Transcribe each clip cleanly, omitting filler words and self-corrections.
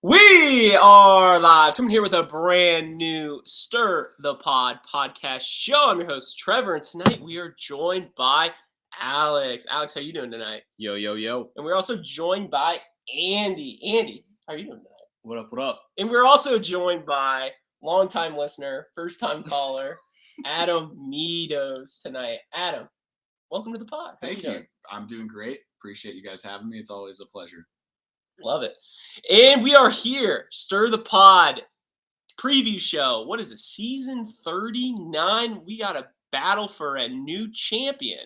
We are live, coming here with a brand new Stir the Pod podcast show. I'm your host, Trevor, and tonight we are joined by Alex. Alex, how you doing tonight? Yo, yo, yo. And we're also joined by Andy. Andy, how are you doing tonight? What up, what up? And we're also joined by longtime listener, first-time caller, Adam Meadows tonight. Adam, welcome to the pod. Thank you. I'm doing great. Appreciate you guys having me. It's always a pleasure. Love it. And we are here, Stir the Pod preview show. What is it, season 39? We got a battle for a new champion.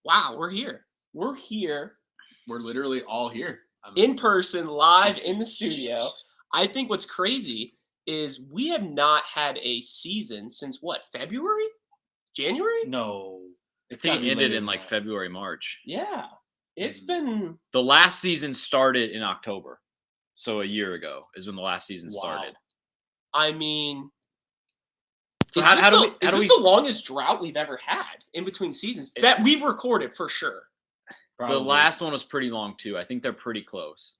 Wow, we're here. We're here. We're literally all here. In person, live in the studio. I think what's crazy is we have not had a season since what, February? January? No. I think it ended in like February, March. Yeah. It's been... The last season started in October. So a year ago is when the last season started. I mean... So is this the longest drought we've ever had in between seasons? That we've recorded for sure. Probably. The last one was pretty long too. I think they're pretty close.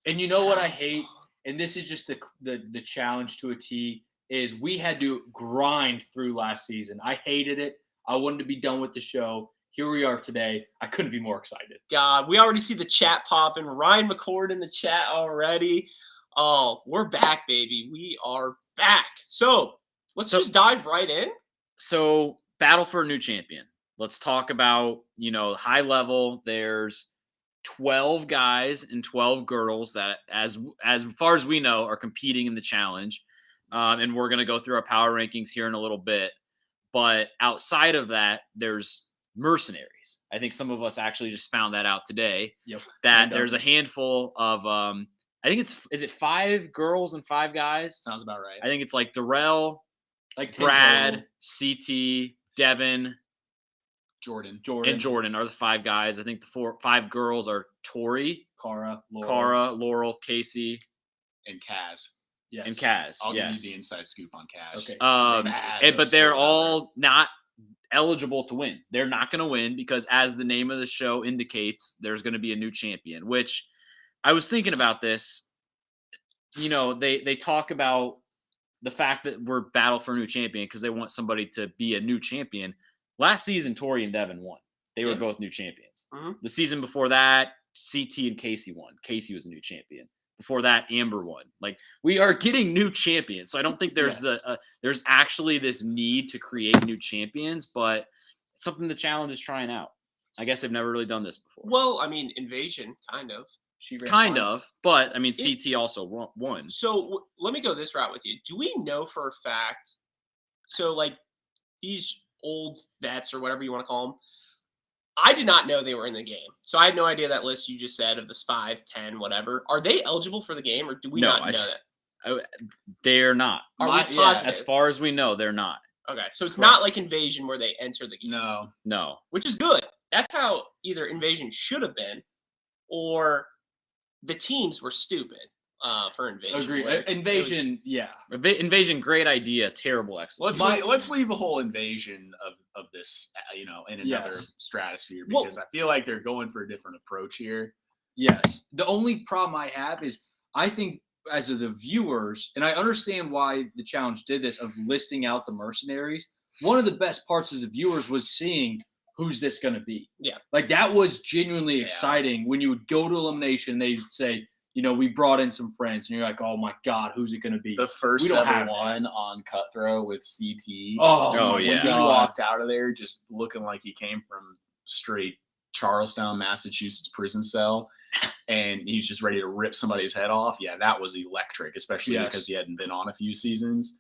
And you know what I hate? And this is just the challenge to a T, is we had to grind through last season. I hated it. I wanted to be done with the show. Here we are today. I couldn't be more excited. God, we already see the chat popping. Ryan McCord in the chat already. Oh, we're back, baby. We are back. So let's just dive right in. So battle for a new champion. Let's talk about, high level. There's 12 guys and 12 girls that, as far as we know, are competing in the challenge. And we're going to go through our power rankings here in a little bit. But outside of that, there's mercenaries. I think some of us actually just found that out today. Yep. That there's a handful of I think is it 5 girls and 5 guys? Sounds about right. I think it's like Darrell, like Brad, CT, Devin, Jordan, and Jordan are the 5 guys. I think the 5 girls are Tori, Cara, Laurel, Casey, and Kaz. Yes. And Kaz. I'll give you the inside scoop on Kaz. Okay. But they're all not eligible to win. They're not going to win because, as the name of the show indicates, there's going to be a new champion, which I was thinking about this. They talk about the fact that we're battle for a new champion because they want somebody to be a new champion. Last season, Tori and Devin won. They were both new champions. Mm-hmm. The season before that, CT and Casey won. Casey was a new champion. Before that, Amber won. Like, we are getting new champions. So I don't think there's there's actually this need to create new champions, but it's something the challenge is trying out. I guess they've never really done this before. Well, I mean, Invasion, kind of. But I mean, CT also won. So let me go this route with you. Do we know for a fact? So, like, these old vets or whatever you want to call them, I did not know they were in the game. So I had no idea that list you just said of this 5, 10, whatever. Are they eligible for the game, or do we not know that? They're not. Are we positive? As far as we know, they're not. Okay, so it's not like Invasion where they enter the game. No. Which is good. That's how either Invasion should have been, or the teams were stupid for Invasion. Agreed. Invasion, Invasion, great idea. Terrible execution. Let's leave the whole Invasion of this, in another stratosphere, because I feel like they're going for a different approach here. Yes. The only problem I have is I think as of the viewers, and I understand why the challenge did this of listing out the mercenaries, one of the best parts as the viewers was seeing who's this going to be. Yeah. Like, that was genuinely exciting when you would go to elimination, they'd say, we brought in some friends, and you're like, oh my God, who's it going to be? The first ever one on Cutthroat with CT. Oh yeah. When he walked out of there just looking like he came from straight Charlestown, Massachusetts prison cell, and he's just ready to rip somebody's head off. Yeah, that was electric, especially because he hadn't been on a few seasons.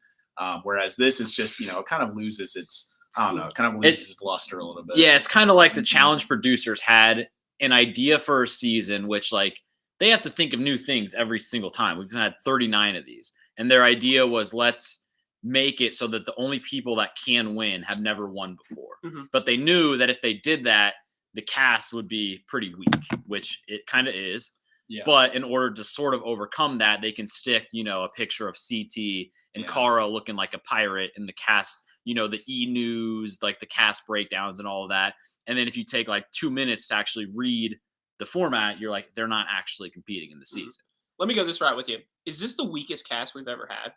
Whereas this is just, it kind of loses its, its luster a little bit. Yeah, it's kind of like the challenge producers had an idea for a season, which, like, they have to think of new things every single time. We've had 39 of these. And their idea was, let's make it so that the only people that can win have never won before. Mm-hmm. But they knew that if they did that, the cast would be pretty weak, which it kind of is. Yeah. But in order to sort of overcome that, they can stick, a picture of CT and Cara looking like a pirate in the cast, the e-news, like the cast breakdowns and all of that. And then if you take like 2 minutes to actually read the format, you're like, they're not actually competing in the season. let me go this route with you. Is this the weakest cast we've ever had?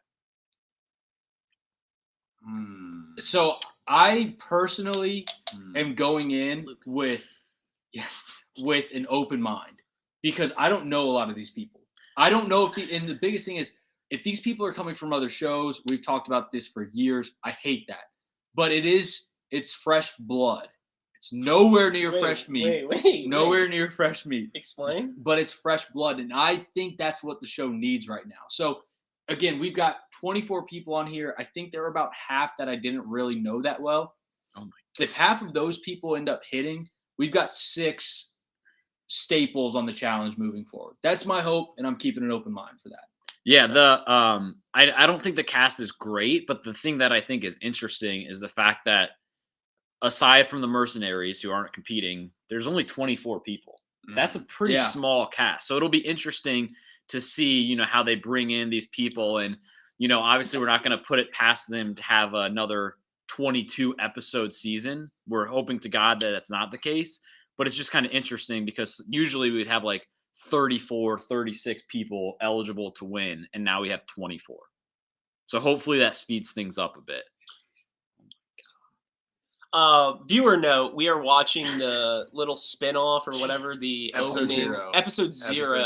So I personally am going in with an open mind because I don't know a lot of these people. I don't know and the biggest thing is if these people are coming from other shows. We've talked about this for years. I hate that, but it's fresh blood. It's nowhere near fresh meat. Nowhere near fresh meat. Explain. But it's fresh blood, and I think that's what the show needs right now. So, again, we've got 24 people on here. I think there are about half that I didn't really know that well. Oh my! If half of those people end up hitting, we've got 6 staples on the challenge moving forward. That's my hope, and I'm keeping an open mind for that. Yeah, I don't think the cast is great, but the thing that I think is interesting is the fact that aside from the mercenaries who aren't competing, there's only 24 people. That's a pretty small cast. So it'll be interesting to see, how they bring in these people. And, obviously we're not going to put it past them to have another 22 episode season. We're hoping to God that that's not the case, but it's just kind of interesting because usually we'd have like 34, 36 people eligible to win. And now we have 24. So hopefully that speeds things up a bit. Viewer note: we are watching the little spin-off or whatever, the episode episode zero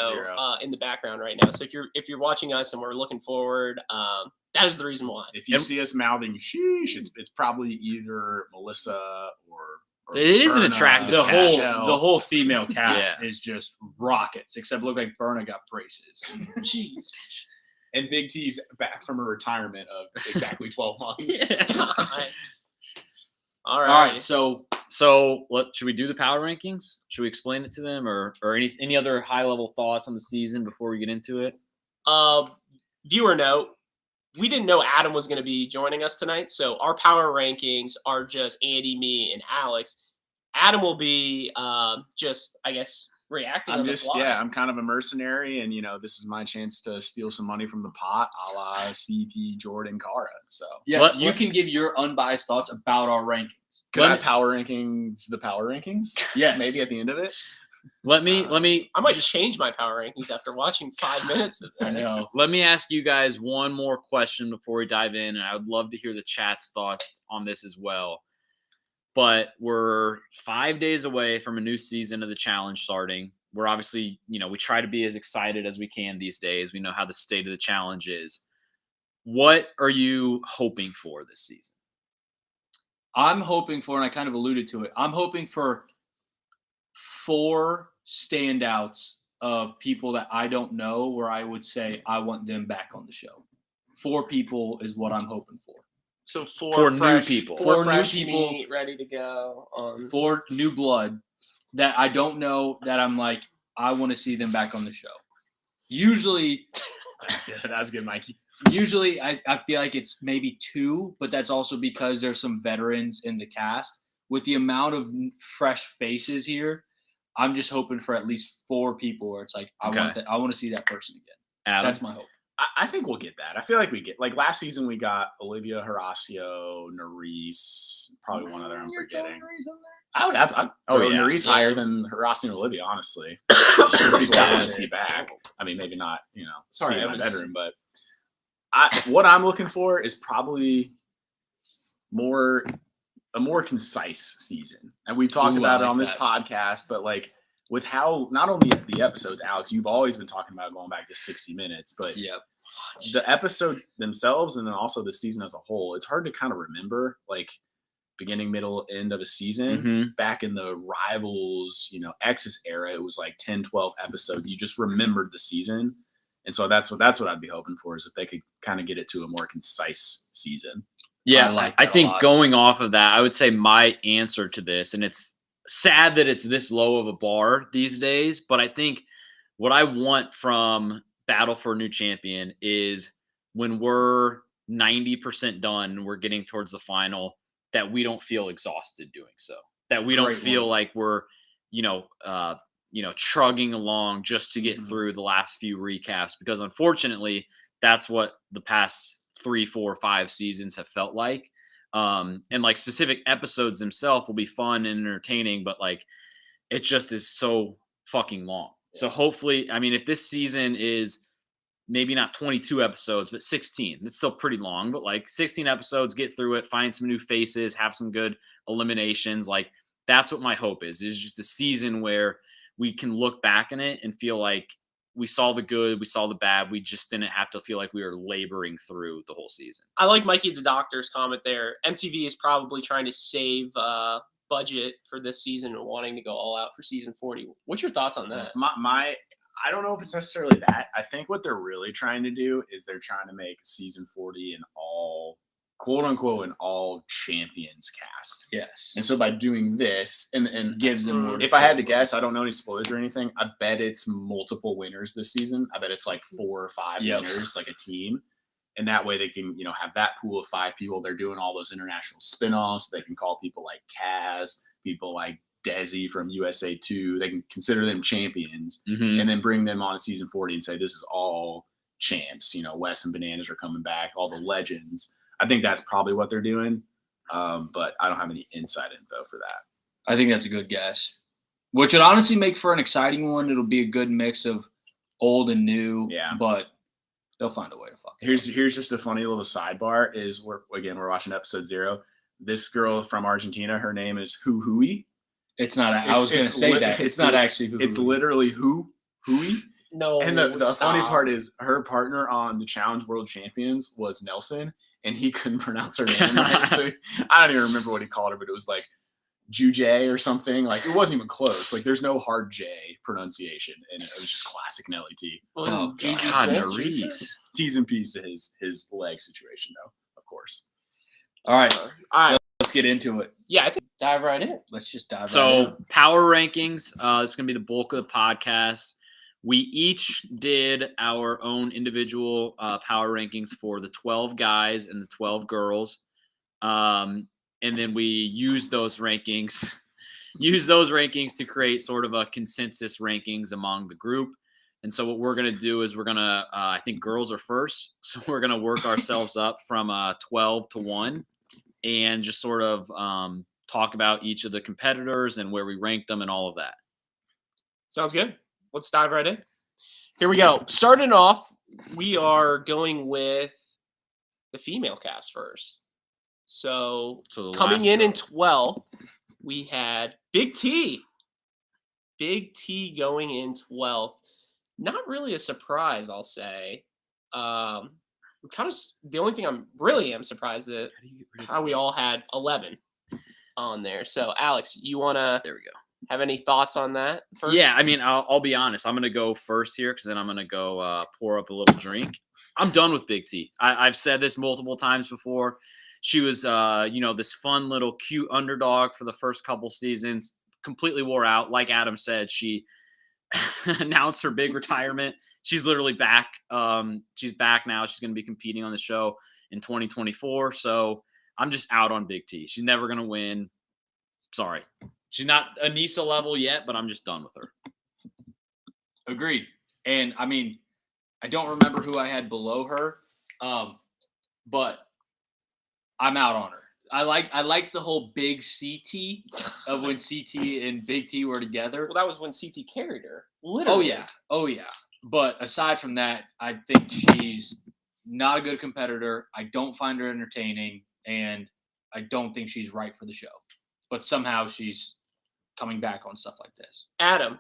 in the background right now. So if you're watching us and we're looking forward, that is the reason why. If you see us mouthing sheesh, it's probably either Melissa or it is an attractive cast. The whole female cast is just rockets, except look like Berna got braces. Jeez. And Big T's back from a retirement of exactly 12 months. All right. So what should we do the power rankings? Should we explain it to them or any other high level thoughts on the season before we get into it? Viewer note: we didn't know Adam was going to be joining us tonight, so our power rankings are just Andy, me, and Alex. Adam will be just, I guess, reacting. I'm kind of a mercenary, and this is my chance to steal some money from the pot, a la CT Jordan Cara. So yes, you can give your unbiased thoughts about our rankings. Could I power rankings the power rankings? Yes, maybe at the end of it. Let me. I might just change my power rankings after watching 5 minutes of this. I know. Let me ask you guys one more question before we dive in, and I would love to hear the chat's thoughts on this as well. But we're 5 days away from a new season of the challenge starting. We're obviously, we try to be as excited as we can these days. We know how the state of the challenge is. What are you hoping for this season? I'm hoping for, and I kind of alluded to it, I'm hoping for 4 standouts of people that I don't know where I would say I want them back on the show. 4 people is what I'm hoping for. So 4 new people. 4 new people ready to go. 4 new blood that I don't know that I'm like, I want to see them back on the show. Usually, that's good, Mikey. Usually, I feel like it's maybe 2, but that's also because there's some veterans in the cast. With the amount of fresh faces here, I'm just hoping for at least 4 people where it's like, I want to see that person again. Adam? That's my hope. I think we'll get that. I feel like we get, like last season we got Olivia, Horacio, Nerys, probably one other I'm forgetting. I'd throw Nerys higher than Horacio and Olivia, honestly. People I want to see back. I mean, maybe not, see in my bedroom, but what I'm looking for is probably a more concise season. And we've talked about it on this podcast, but like with how not only the episodes, Alex, you've always been talking about going back to 60 minutes, but the episode themselves and then also the season as a whole, it's hard to kind of remember like beginning, middle, end of a season. Mm-hmm. Back in the Rivals, X's era, it was like 10, 12 episodes. You just remembered the season. And so that's what I'd be hoping for is if they could kind of get it to a more concise season. Yeah, I think going off of that, I would say my answer to this, and it's sad that it's this low of a bar these days, but I think what I want from Battle for a New Champion is when we're 90% done, we're getting towards the final, that we don't feel exhausted doing so, that we don't feel like we're, trugging along just to get through the last few recaps, because unfortunately that's what the past 3, 4, 5 seasons have felt like. And like specific episodes themselves will be fun and entertaining, but like it just is so fucking long. So hopefully, I mean, if this season is maybe not 22 episodes, but 16, it's still pretty long, but like 16 episodes, get through it, find some new faces, have some good eliminations. Like that's what my hope is just a season where we can look back in it and feel like we saw the good, we saw the bad. We just didn't have to feel like we were laboring through the whole season. I like Mikey the Doctor's comment there. MTV is probably trying to save budget for this season and wanting to go all out for season 40. What's your thoughts on that? I don't know if it's necessarily that. I think what they're really trying to do is they're trying to make season 40 an all, quote unquote, an all champions cast. Yes. And so by doing this, and Gives them more. if I had to guess, I don't know any spoilers or anything. I bet it's multiple winners this season. I bet it's like 4 or 5 winners, like a team. And that way they can, have that pool of 5 people. They're doing all those international spinoffs. They can call people like Kaz, people like Desi from USA 2. They can consider them champions and then bring them on season 40 and say, this is all champs. Wes and Bananas are coming back, all the legends. I think that's probably what they're doing. But I don't have any inside info for that. I think that's a good guess. Which would honestly make for an exciting one. It'll be a good mix of old and new. Yeah. But they'll find a way to fuck it. Here's just a funny little sidebar is we're watching episode 0. This girl from Argentina, her name is Hui. It's not. I was going to say that. It's not actually Hui. It's literally Hui. No. And the funny part is her partner on the Challenge World Champions was Nelson, and he couldn't pronounce her name right. So I don't even remember what he called her, but it was like Juj or something. Like it wasn't even close. Like there's no hard J pronunciation, and it was just classic Nelly T. Oh God, Maurice. T's and P's to his leg situation, though, of course. All right. Let's get into it. Yeah, I think dive right in. Let's just dive right in. So power rankings, it's going to be the bulk of the podcast. We each did our own individual power rankings for the 12 guys and the 12 girls. And then we used those rankings to create sort of a consensus rankings among the group. And so what we're going to do is we're going to, I think girls are first. So we're going to work ourselves up from 12 to 1 and just sort of talk about each of the competitors and where we rank them and all of that. Sounds good. Let's dive right in. Here we go. Starting off, we are going with the female cast first. So coming in 12, we had Big T. Big T going in 12. Not really a surprise, I'll say. The only thing I'm surprised at how we all had 11 on there. So Alex, you wanna have any thoughts on that first? Yeah, I mean, I'll be honest. I'm gonna go first here because then I'm gonna go pour up a little drink. I'm done with Big T. I've said this multiple times before. She was, this fun little cute underdog for the first couple seasons. Completely wore out. Like Adam said, she announced her big retirement. She's literally back. She's back now. She's going to be competing on the show in 2024. So I'm just out on Big T. She's never going to win. Sorry. She's not Anissa level yet, but I'm just done with her. Agreed. And I mean, I don't remember who I had below her, but I'm out on her. I like the whole big CT of when CT and Big T were together. Well, that was when CT carried her. Literally. Oh yeah. But aside from that, I think she's not a good competitor. I don't find her entertaining, and I don't think she's right for the show. But somehow she's coming back on stuff like this. Adam,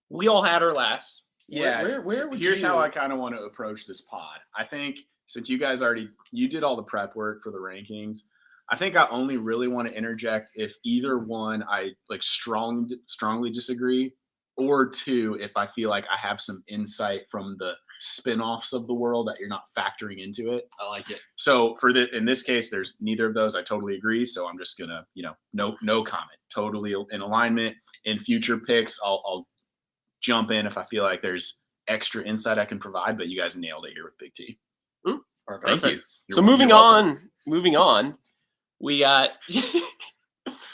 we all had her last. Yeah. Where would here's how I kind of want to approach this pod. I think since you guys you did all the prep work for the rankings, I think I only really want to interject if either one I like strongly disagree, or two, if I feel like I have some insight from the spin-offs of the world that you're not factoring into it. I like it. So in this case, there's neither of those. I totally agree. So I'm just gonna, no comment. Totally in alignment. In future picks, I'll jump in if I feel like there's extra insight I can provide. But you guys nailed it here with Big T. Thank you. So moving on, we got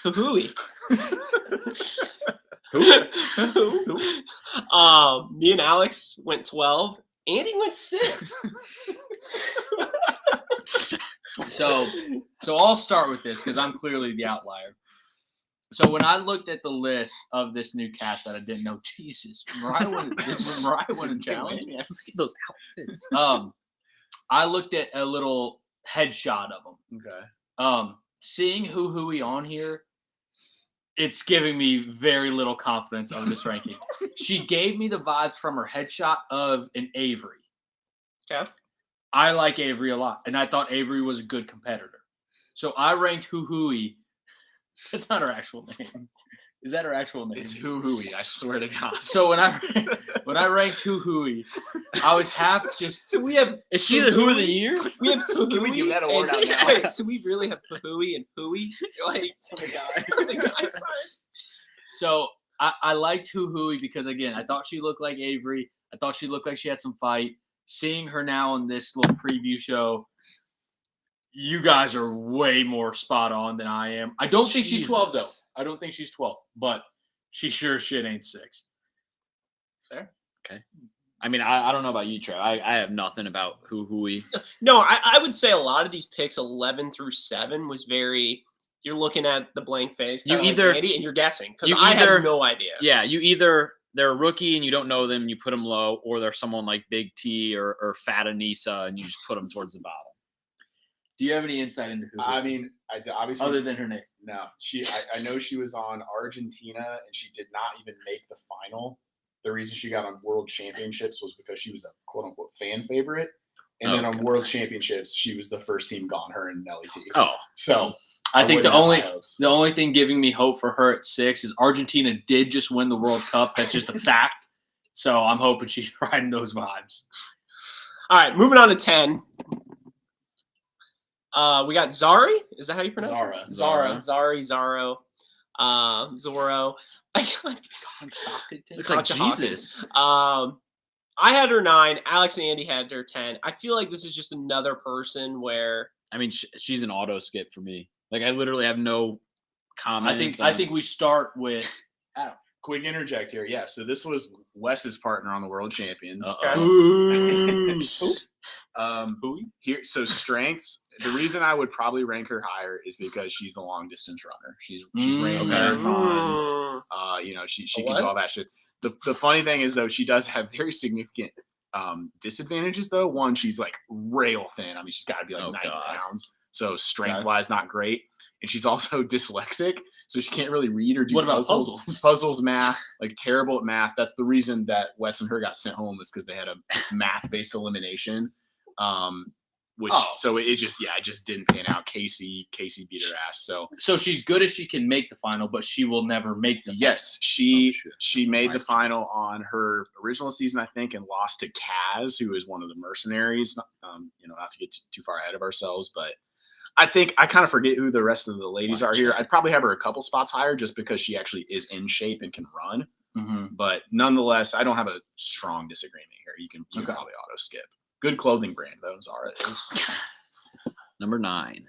Hui. Me and Alex went 12. Andy went 6. So I'll start with this because I'm clearly the outlier. So when I looked at the list of this new cast that I didn't know, Jesus, Mariah won a challenge. Look at those outfits. I looked at a little headshot of them. Okay. Seeing Hui on here, it's giving me very little confidence on this ranking. She gave me the vibes from her headshot of an Avery. Okay. I like Avery a lot, and I thought Avery was a good competitor. So I ranked Hui. That's not her actual name. Is that her actual name? It's Hui, I swear to God. So when I ranked Hui, I was half just. So we have. Is she the Who of the Year? We have Can we give that award out now? Wait, so we really have Hui and Hui, like the guys. So I liked Hui because again, I thought she looked like Avery. I thought she looked like she had some fight. Seeing her now on this little preview show, you guys are way more spot on than I am. I don't think she's 12 though. I don't think she's 12, but she sure shit ain't 6. Fair. Okay. I mean, I don't know about you, Trev. I have nothing about Hui. No, I would say a lot of these picks, 11 through 7, was very. You're looking at the blank face. You like either- Andy, and you're guessing because you I either- have no idea. Yeah, you either they're a rookie and you don't know them, you put them low, or they're someone like Big T or Fat Anissa and you just put them towards the bottom. Do you have any insight into Hui? I mean, obviously. Other than her name. No, I know she was on Argentina and she did not even make the final. The reason she got on World Championships was because she was a quote unquote fan favorite. And then on World Championships, she was the first team gone, her and Nelly T. Oh. So I think the wouldn't have hopes. only thing giving me hope for her at 6 is Argentina did just win the World Cup. That's just a fact. So I'm hoping she's riding those vibes. All right, moving on to 10. We got Zari. Is that how you pronounce it? Zara. Zari, Zaro, Zorro. Looks like Jesus. I had her 9. Alex and Andy had her 10. I feel like this is just another person where. I mean, she's an auto skip for me. Like, I literally have no comments. I think we start with Adam. Quick interject here. Yeah, so this was Wes's partner on the World Champions. Here, so strengths. The reason I would probably rank her higher is because she's a long distance runner. She's ran marathons. She can do all that shit. The funny thing is though, she does have very significant disadvantages though. One, she's like rail thin. I mean, she's got to be like 90 pounds. So strength wise, not great. And she's also dyslexic. So she can't really read or do puzzles, math, like terrible at math. That's the reason that Wes and her got sent home is because they had a math-based elimination. So it just didn't pan out. Casey beat her ass. So she's good if she can make the final, but she will never make the final. Yes, she made the final on her original season, I think, and lost to Kaz, who is one of the mercenaries. Not to get too far ahead of ourselves, but I think I kind of forget who the rest of the ladies are here. I'd probably have her a couple spots higher just because she actually is in shape and can run. Mm-hmm. But nonetheless, I don't have a strong disagreement here. You can probably auto skip. Good clothing brand though, Zara is. Number 9.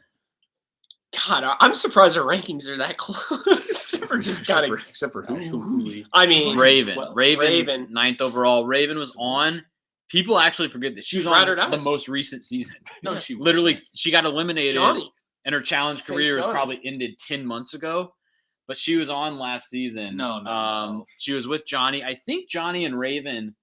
God, I'm surprised our rankings are that close. Except for who? I mean, Raven, 9th overall. Raven was on. People actually forget that she was on the most recent season. No, she literally she got eliminated, Johnny. And her challenge career is probably ended 10 months ago. But she was on last season. No. She was with Johnny. I think Johnny and Raven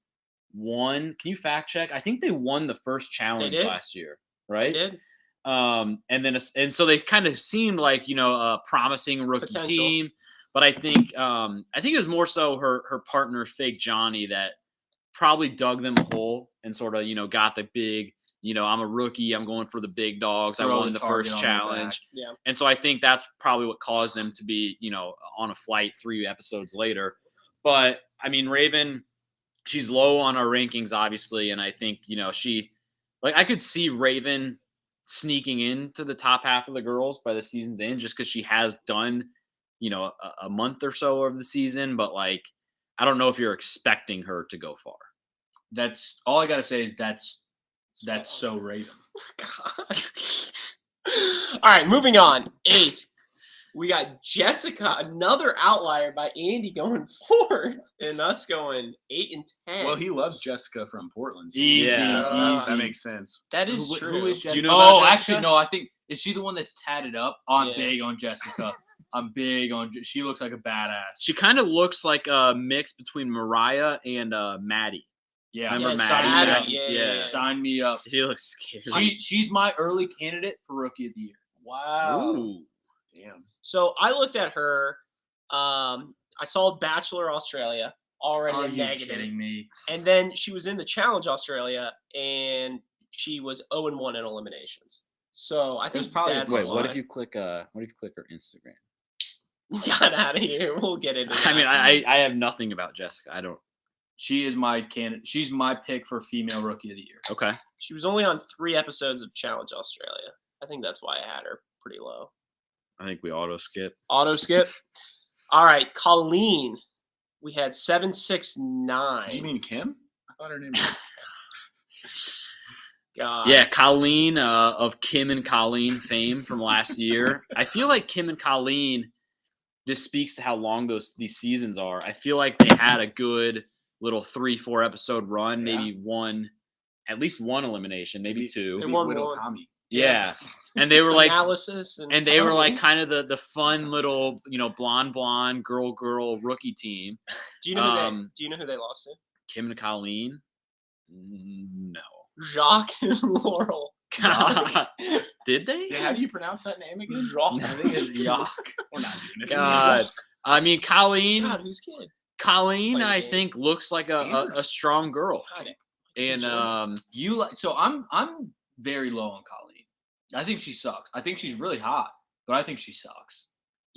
won. Can you fact check? I think they won the first challenge last year, right? They did. And so they kind of seemed like a promising rookie team. But I think it was more so her partner, Fake Johnny, that probably dug them a hole and sort of, got the big, I'm a rookie. I'm going for the big dogs. I won the first challenge. Yeah. And so I think that's probably what caused them to be, on a flight 3 episodes later. But I mean, Raven, she's low on our rankings, obviously. And I think, I could see Raven sneaking into the top half of the girls by the season's end just because she has done, a month or so of the season. But I don't know if you're expecting her to go far. That's all I got to say is that's so Raven. God. All right, moving on. 8. We got Jessica, another outlier by Andy going 4th, and us going 8 and 10. Well, he loves Jessica from Portland. Easy. That makes sense. That is true. Who is Jessica? Do you know about Jessica? Actually, no. I think is she the one that's tatted up? I'm big on Jessica. I'm big on. She looks like a badass. She kind of looks like a mix between Mariah and Maddie. Yeah, Remember sign Maddie? me up. Yeah. Sign me up. She looks scary. She's my early candidate for Rookie of the Year. Wow. Ooh. Damn. So I looked at her. I saw Bachelor Australia already Are a you negative. kidding me? And then she was in the Challenge Australia, and she was 0-1 in eliminations. So I think probably- that's Wait, why. what if you click her Instagram? Get out of here? We'll get into that. I mean, I have nothing about Jessica. I don't. She is my candidate. She's my pick for female Rookie of the Year. Okay. She was only on 3 episodes of Challenge Australia. I think that's why I had her pretty low. I think we auto skip. Auto skip. All right, Colleen. We had 769. Do you mean Kim? I thought her name was. God. Yeah, Colleen of Kim and Colleen fame from last year. I feel like Kim and Colleen. This speaks to how long these seasons are. I feel like they had a good little 3-4 episode run, maybe at least one elimination, maybe 2. They Big won Widow one. Tommy. Yeah. And they were like Analysis and they were like Tommy. kind of the fun little, blonde girl rookie team. Do you know who they lost to? Kim and Colleen? No. Jacques and Laurel. God. Did they? Yeah, how do you pronounce that name again? Jacques. I think it's Jacques. We're not doing this. God. I mean, Colleen. God, who's kid? Colleen, Playing I game. think, looks like a strong girl. God, And So I'm very low on Colleen. I think she sucks. I think she's really hot, but I think she sucks.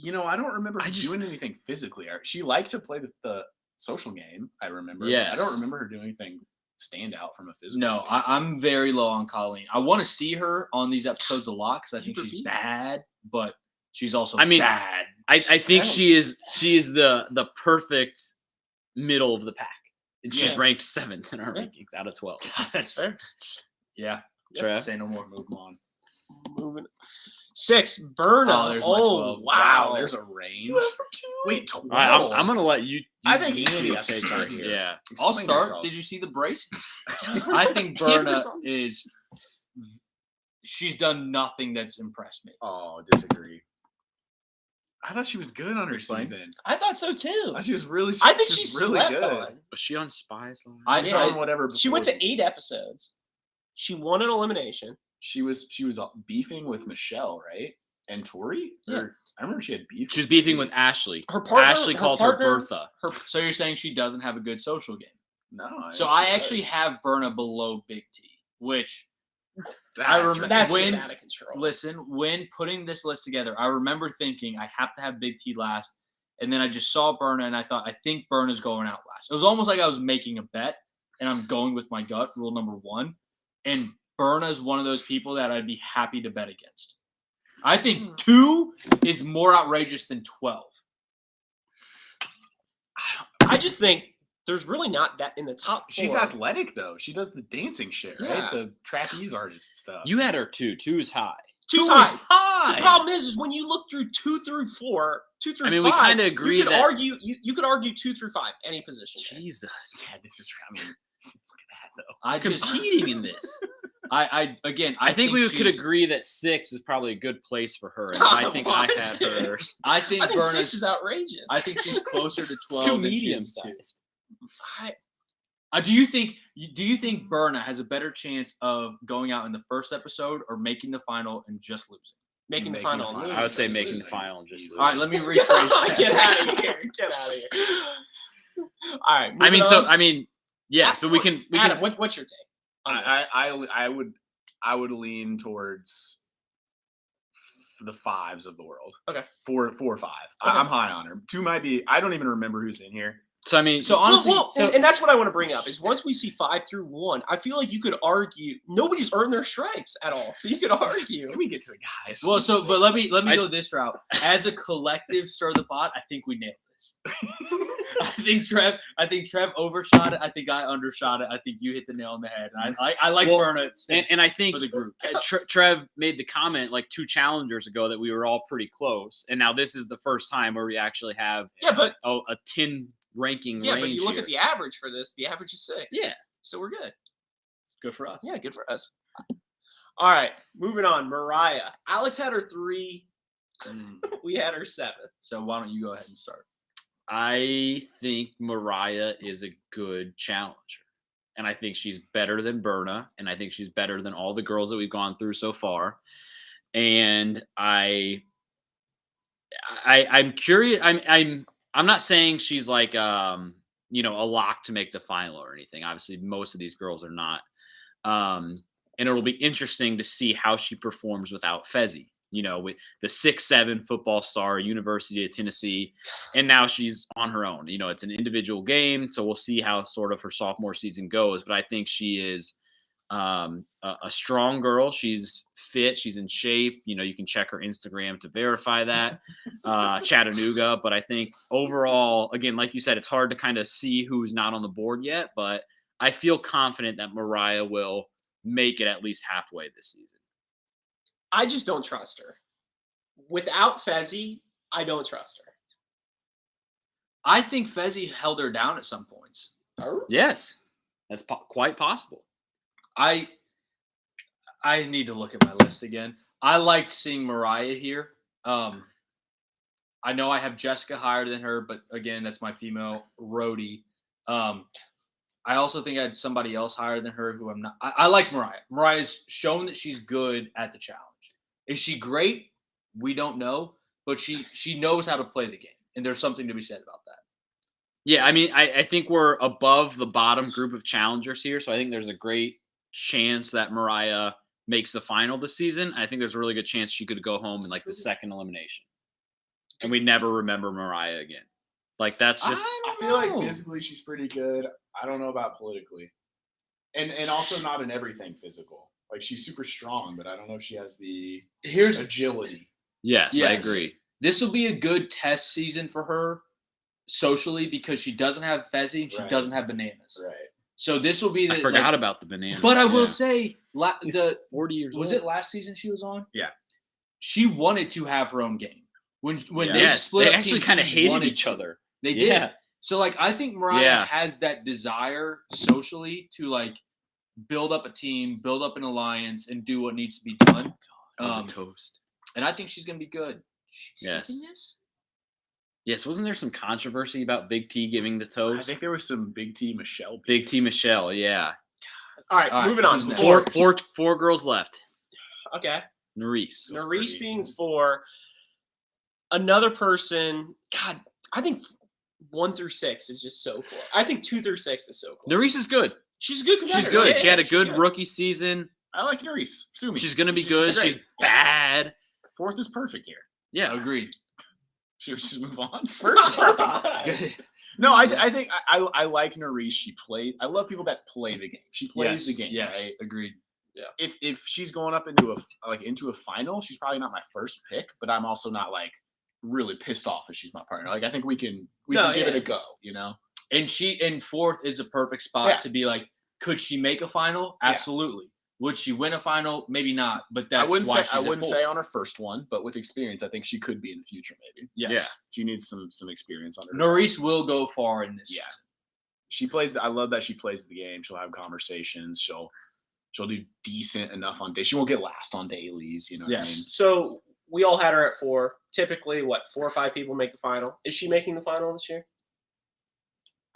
I don't remember her just- doing anything physically. She liked to play the social game, I remember. Yes. I don't remember her doing anything stand out from a physical No, standpoint. I'm very low on Colleen. I want to see her on these episodes a lot because I think she's Pay-per-view. bad, but she's also I mean, bad. I think Sounds- she is the perfect middle of the pack. And she's Yeah. ranked 7th in our Yeah. rankings out of 12. That's Fair. yeah. Trev? Say no more. Move on. Moving. 6, Berna. Oh, there's my Oh, 12. wow. There's a range. You went from 2. Wait, 12. All right, I'm gonna let you. I think you Andy take has to it start first. here. Yeah. I'll Explain start. yourself. Did you see the braces? I think Berna is. She's done nothing that's impressed me. Oh, disagree. I thought she was good on her Explain. season. I thought so too. I thought she was really. I think she's she's really slept good. on. Was she on Spies last? I- She's Yeah. on whatever. She went to before. 8 episodes. She won an elimination. She was beefing with Michelle, right? And Tori. Yeah. Or, I remember she had beef. She was beefing with previous- Ashley. Her partner. Ashley called her Bertha. So you're saying she doesn't have a good social game? No. So think I she actually does. have Berna below Big T, which That's remember- right. That's When- just out of control. listen, when putting this list together, I remember thinking I have to have Big T last, and then I just saw Berna and I thought I think Berna's going out last. It was almost like I was making a bet and I'm going with my gut, rule number 1. And Berna's one of those people that I'd be happy to bet against. I think 2 is more outrageous than 12. I just think there's really not that in the top 4. She's athletic though. She does the dancing shit, right? Yeah. The trapeze artist stuff. You had her 2. 2 is high. Two's Two is high. high. The problem is when you look through 2 through 4, 2 through 5. I mean, we kinda agree You could that- argue. You could argue 2 through 5, any position. Jesus. Yeah, this is. I mean, look at that though. I just Competing in this. I I think we could she's- agree that 6 is probably a good place for her. And I think I What? had her. I think I think 6 Berna's is outrageous. I think she's closer to 12 It's too than she medium is to 2. sized. Do you think Berna has a better chance of going out in the first episode or making the final and just losing? making the Making final. the and final. losing. I would say Just making the losing. final and just. All right, let me rephrase. Get that. out of here! Get out of here! All right. I mean, moving so on. I mean, yes, but we can. Adam, what's your take? on this? I would lean towards the 5s of the world. Okay. 4 or 5. Okay. I'm high on her. 2 might be. I don't even remember who's in here. So I mean, So honestly, and that's what I want to bring up is once we see 5 through 1, I feel like you could argue nobody's earned their stripes at all, so you could argue. Let me get to the guys. well, but let me I- go this route. As a collective, stir the pot. I think we nailed this. I think Trev overshot it. I think I undershot it. I think you hit the nail on the head. And I like Well, Berna at 6 and I think for the group. Trev made the comment like 2 challengers ago that we were all pretty close, and now this is the first time where we actually have Yeah, but a 10 ranking range. but you look here. at the average for this. The average is 6. Yeah. So we're good. Good for us. Yeah, good for us. All right, moving on. Mariah. Alex had her 3. We had her 7th. So why don't you go ahead and start? I think Mariah is a good challenger. And I think she's better than Berna. And I think she's better than all the girls that we've gone through so far. And I'm curious. I'm not saying she's like a lock to make the final or anything. Obviously, most of these girls are not. And it'll be interesting to see how she performs without Fezzi. With the 6'7" football star, University of Tennessee, and now she's on her own. It's an individual game, so we'll see how sort of her sophomore season goes. But I think she is a strong girl. She's fit. She's in shape. You can check her Instagram to verify that. Chattanooga. But I think overall, again, like you said, it's hard to kind of see who's not on the board yet. But I feel confident that Mariah will make it at least halfway this season. I just don't trust her. Without Fezzi, I don't trust her. I think Fezzi held her down at some points. Yes, that's quite possible. I need to look at my list again. I liked seeing Mariah here. I know I have Jessica higher than her, but again, that's my female roadie. I also think I had somebody else higher than her who I'm not. I like Mariah. Mariah's shown that she's good at the challenge. Is she great? We don't know, but she knows how to play the game, and there's something to be said about that. Yeah, I mean, I think we're above the bottom group of challengers here, so I think there's a great chance that Mariah makes the final this season. I think there's a really good chance she could go home in like the second elimination, and we never remember Mariah again. Like that's just. I feel like physically she's pretty good. I don't know about politically, and also not in everything physical. Like she's super strong, but I don't know if she has the agility. Yes, I agree. This will be a good test season for her socially because she doesn't have Fezzi and she doesn't have bananas. Right. So this will be. I forgot about the bananas. But I will say, He's 40 years was old. it last season she was on? Yeah. She wanted to have her own game. When they yes, split they up actually teams, kind of she hated wanted each to. other. They did. Yeah. So like I think Mariah has that desire socially to like build up a team, build up an alliance, and do what needs to be done. Toast. And I think she's gonna be good. She's Yes. taking this? Yes, wasn't there some controversy about Big T giving the toast? I think there was some Big T Michelle. Big T Michelle, yeah. All right, moving on. Four girls left. Okay. Nerese being 4. Another person, God, I think 1 through 6 is just so cool. I think 2 through 6 is so cool. Nerese is good. She's a good competitor. She's good. Yeah, she had a good rookie season. I like Nerese. Sue me. She's going to be good. She's bad. 4th is perfect here. Yeah. Agreed. Should we just move on? Perfect. No, I think I like Nerese. I love people that play the game. She plays the game. Yes, right? agreed. Yeah. If she's going up into a final, she's probably not my first pick, but I'm also not like really pissed off if she's my partner. Like I think we can give it a go, And she in 4th is a perfect spot to be like, could she make a final? Absolutely. Would she win a final? Maybe not, but that's why I wouldn't say on her first one, but with experience, I think she could be in the future maybe. Yes. Yeah. She needs some experience on her. Nerese will go far in this season. She plays I love that she plays the game. She'll have conversations. She'll do decent enough on days. She won't get last on dailies, you know what I mean? So we all had her at 4. Typically, 4 or 5 people make the final. Is she making the final this year?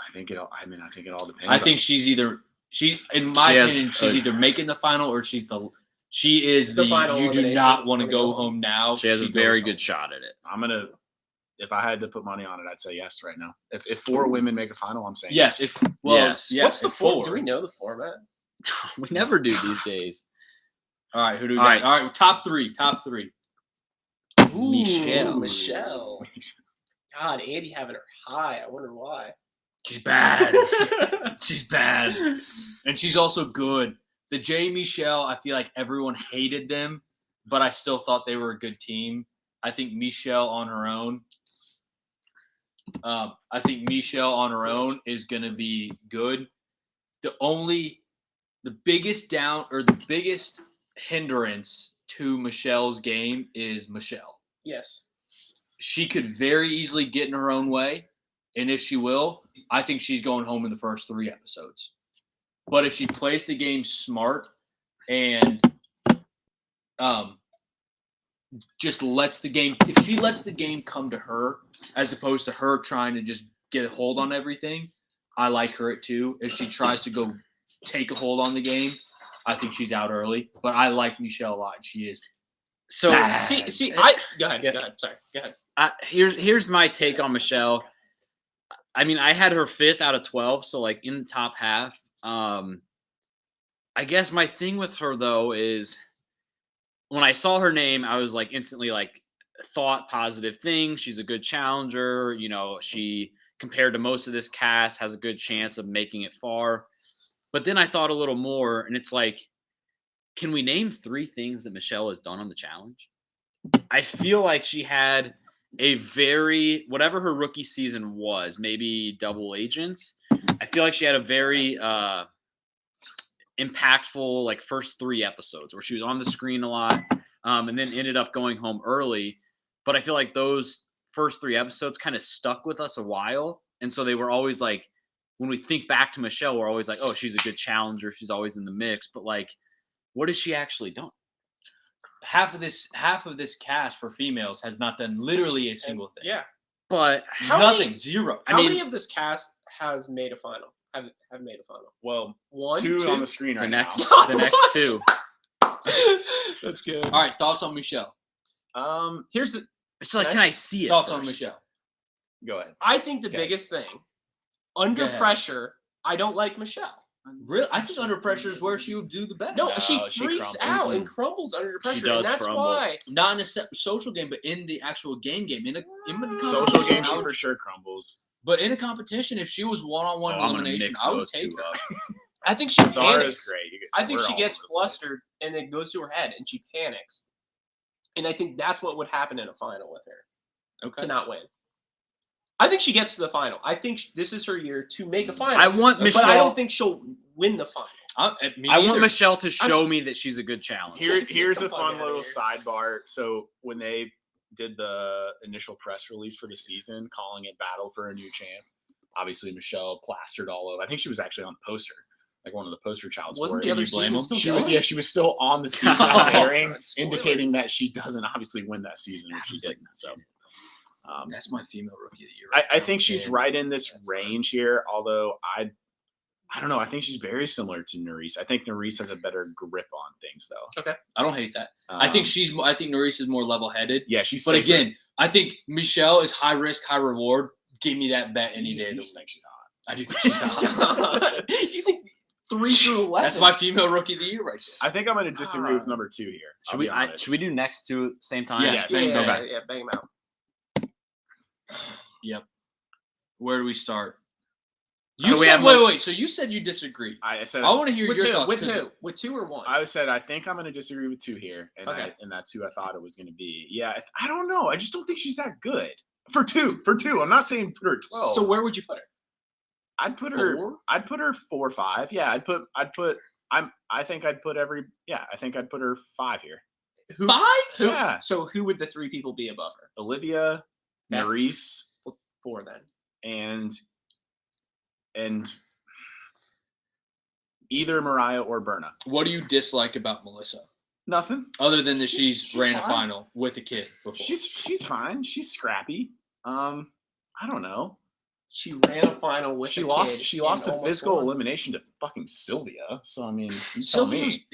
I think it all depends. I think she's either in my opinion, she's either making the final or she is the final. You do not want to go home now. She has a very good shot at it. If I had to put money on it, I'd say yes right now. If 4 women make a final, I'm saying yes. Yes. What's the 4? Do we know the format? We never do these days. All right, who do we got? All right, top three. Ooh, Michelle. God, Andy having her high. I wonder why. She's bad. She's bad. And she's also good. The J. Michelle, I feel like everyone hated them, but I still thought they were a good team. I think Michelle on her own. Is going to be good. The biggest hindrance to Michelle's game is Michelle. Yes. She could very easily get in her own way. And if she will, I think she's going home in the first 3 episodes. But if she plays the game smart and just lets the game. If she lets the game come to her, as opposed to her trying to just get a hold on everything, I like her at 2. If she tries to go take a hold on the game, I think she's out early. But I like Michelle a lot. She is. So Go ahead. Sorry, go ahead. here's my take on Michelle. I mean, I had her 5th out of 12, so like in the top half. I guess my thing with her though is when I saw her name, I was like instantly like thought positive things. She's a good challenger. You know, she compared to most of this cast has a good chance of making it far. But then I thought a little more, and it's like, can we name 3 things that Michelle has done on the challenge? I feel like she had a very, whatever her rookie season was, maybe double agents. I feel like she had a very impactful like first 3 episodes where she was on the screen a lot, and then ended up going home early. But I feel like those first 3 episodes kind of stuck with us a while. And so they were always like, when we think back to Michelle, we're always like, oh, she's a good challenger. She's always in the mix. But like, what has she actually done? Half of this cast for females has not done literally a single thing. Yeah. But Nothing. Zero. How many of this cast has made a final? Have made a final? Well, 1, 2 2 on the screen right next, now. the next 2. That's good. All right. Thoughts on Michelle? Here's the It's like, can I see it? Thoughts on first? Michelle? Go ahead. I think the Okay. biggest thing under Go ahead. pressure. I don't like Michelle. Really? I think under pressure is where she would do the best. No, No, she she freaks crumbles. out and crumbles under pressure. does and that's crumble. why. Not in a social game, but in the actual game. In a Social competition, game, I she would- for sure crumbles. But in a competition, if she was one-on-one Oh, I'm gonna elimination, mix I would those take 2 her. up. I think she Zara panics. is great. You guys- I think we're she all gets over the place. flustered and it goes to her head and she panics. And I think that's what would happen in a final with her to not win. I think she gets to the final. I think this is her year to make a final. I want but I don't Michelle. think she'll win the final. I want Michelle to show me that she's a good challenger. Here's a Fuck fun outta little here. sidebar. So when they did the initial press release for the season, calling it Battle for a New Champ, obviously Michelle plastered all over. I think she was actually on the poster, like one of the poster childs Wasn't for the it. other you blame season them? still She going? was, she was still on the season that was Oh, airing, spoilers. indicating that she doesn't obviously win that season, which she didn't. So That's my female rookie of the year. I think she's And right in this that's fine. range here. Although I don't know. I think she's very similar to Nerys. I think Nerys has a better grip on things, though. I don't hate that. I think Nerys is more level-headed. Yeah, she's. But safer. again, I think Michelle is high risk, high reward. Give me that bet any you day. just think she's hot. I do think she's hot. You think 3 through 11? That's my female rookie of the year right there. I think I'm going to disagree with number 2 here. Should we? Should we do next 2 same time? Yes. Yeah, Okay. yeah, bang them out. Yep. Where do we start? So You we said, have wait. So you said you disagree. I said. I want to hear With your who? thoughts. With 'cause who? With 2 or 1? I said I think I'm going to disagree with 2 here, and Okay. and that's who I thought it was going to be. Yeah, I don't know. I just don't think she's that good for 2. For 2, I'm not saying put her at 12. So where would you put her? I'd put her. 4? I'd put her 4 or 5. Yeah, I think I'd put every. Yeah, I think I'd put her 5 here. Who? 5? Who? Yeah. So who would the 3 people be above her? Olivia, Okay. Nerys, 4 then. and either Mariah or Berna. What do you dislike about Melissa? Nothing. Other than that She's ran a fine. final with a kid before. She's fine. She's scrappy. I don't know. She ran a final with She a lost. kid She and lost a almost physical won. elimination to fucking Sylvia. So I mean, you tell Sylvia's me.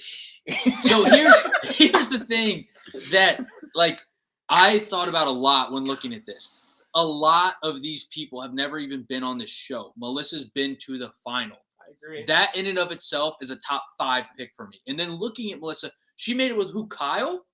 So here's the thing that like I thought about a lot when looking at this. A lot of these people have never even been on this show. Melissa's been to the final. I agree. That in and of itself is a top 5 pick for me. And then looking at Melissa, she made it with who? Kyle?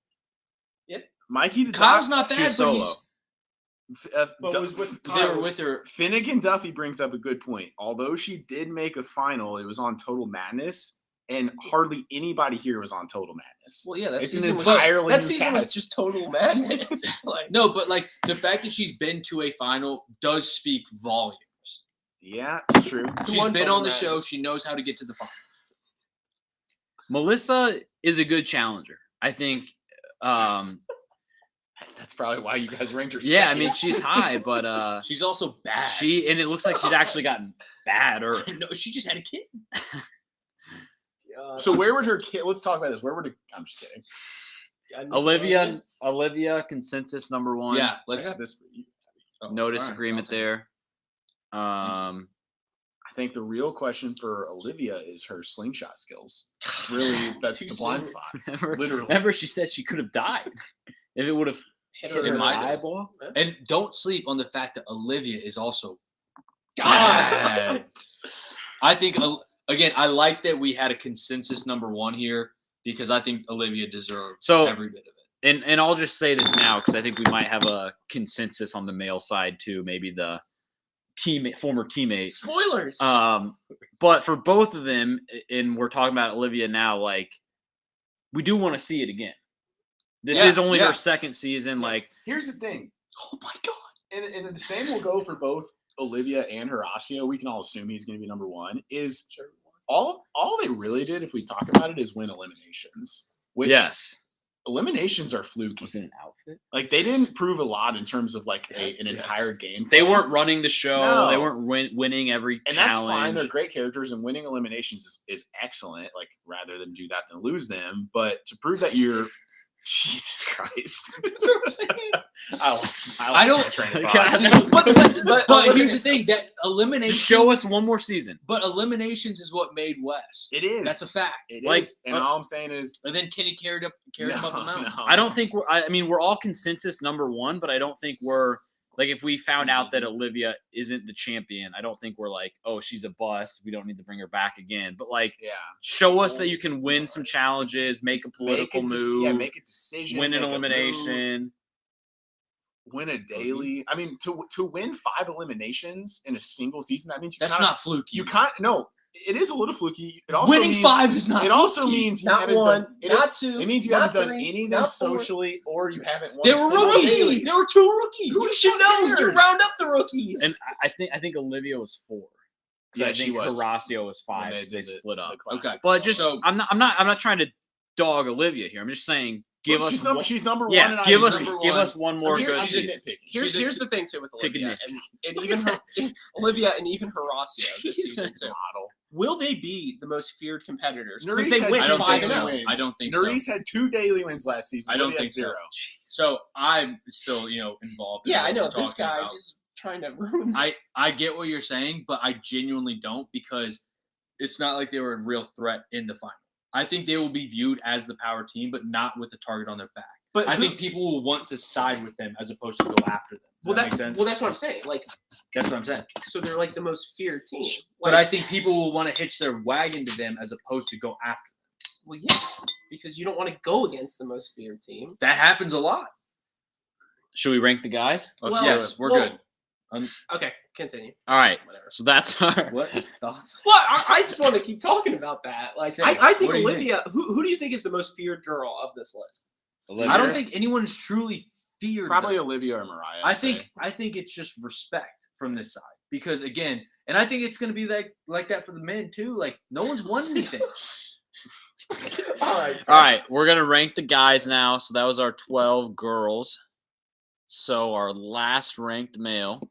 Mikey the Kyle's Doc- not She bad, was but solo. But was with they were with her. Finnegan Duffy brings up a good point. Although she did make a final, it was on Total Madness, and hardly anybody here was on Total Madness. Well, yeah, that It's an season was entirely that new season was cast. just total madness. Like, No, but like the fact that she's been to a final does speak volumes. Yeah, it's true. She's won been Total on the show. Madness? She knows how to get to the final. Melissa is a good challenger. I think. That's probably why you guys ranked her. Yeah, I second. mean she's high, but She's also bad. and it looks like she's actually gotten badder. No, she just had a kid. So where would her kid? Let's talk about this. Where would her? I'm just kidding. Olivia, consensus number one. Yeah, I let's. got this for you. No all right, disagreement I'll take it. there. I think the real question for Olivia is her slingshot skills. It's really, that's Too the blind soon. spot. Literally. Remember, she said she could have died if it would have Hit hit her her might have. eyeball. And don't sleep on the fact that Olivia is also God. bad. I think again, I like that we had a consensus number one here because I think Olivia deserves So- every bit of it. And I'll just say this now because I think we might have a consensus on the male side too. Maybe the former teammate. Spoilers. But for both of them, and we're talking about Olivia now, like we do want to see it again. This is only her second season. Like, Here's the thing. Oh my God. And the same will go for both Olivia and Horacio. We can all assume he's going to be number one. Is all they really did, if we talk about it, is win eliminations. Which yes, eliminations are fluky. was it an outfit? Like they didn't prove a lot in terms of like an entire game. They plan. weren't running the show. No. They weren't winning every And challenge. that's fine. They're great characters, and winning eliminations is excellent. Like rather than do that than lose them, but to prove that you're Jesus Christ. That's what I'm saying. I don't- train of God, thought. that But here's the thing: that elimination. Just show us one more season. But eliminations is what made Wes. It is. That's a fact. It Like, is. And all I'm saying is, And then Kenny carried him up the mountain. I don't think I mean, we're all consensus number one, but I don't think we're like if we found out that Olivia isn't the champion, I don't think we're like, oh, she's a bust. We don't need to bring her back again. But like, Yeah. show us that you can win some challenges, make a political move, make a decision, win an make a move, elimination. win a daily. I mean, to win 5 eliminations in a single season, that means That's not fluky. You can't. No, it is a little fluky. It also Winning means, 5 is not. It also fluky. means you Not haven't one, done. It, not two. it means you not haven't done three, anything not four. socially, or you haven't won. There a were single rookies. daily. There were 2 rookies. You should know. You cares? round up the rookies. And I think Olivia was 4. 'Cause Yeah, I she think was. Horacio was 5 When because they did the- split up. the classics. Okay. But just So- I'm not trying to dog Olivia here. I'm just saying give Look, us she's number one. yeah, and give I us agree. one more I'm good just season. nitpicking. Here's the thing too with Pick a Olivia nit. and even her, Olivia and even Horacio this season too. Model. Will they be the most feared competitors? Because Nerys they had went I don't 5 think and so. 0. wins. I don't think so. Nerys had 2 daily wins last season. I don't Olivia had think so. 0. So I'm still, involved. In Yeah, what I know we're this talking guy about. just trying to ruin. I get what you're saying, but I genuinely don't because it's not like they were a real threat in the final. I think they will be viewed as the power team, but not with the target on their back. But I who- think people will want to side with them as opposed to go after them. Does well, that make sense? well, that's what I'm saying. Like, That's what I'm saying. so they're like the most feared team. But Like, I think people will want to hitch their wagon to them as opposed to go after them. well, yeah, because you don't want to go against the most feared team. That happens a lot. Should we rank the guys? Well, yes, we're well- good. Okay, continue. All right. Whatever. So that's our What thoughts? Well, I just want to keep talking about that. Like, Say, I think what do you Olivia. Who do you think is the most feared girl of this list? Olivia. I don't think anyone's truly feared. Probably them. Olivia or Mariah. I I'd say. think it's just respect from this side because again, and I think it's going to be like that for the men too. Like no one's won anything. All right. All right, we're gonna rank the guys now. So that was our 12 girls. So our last ranked male.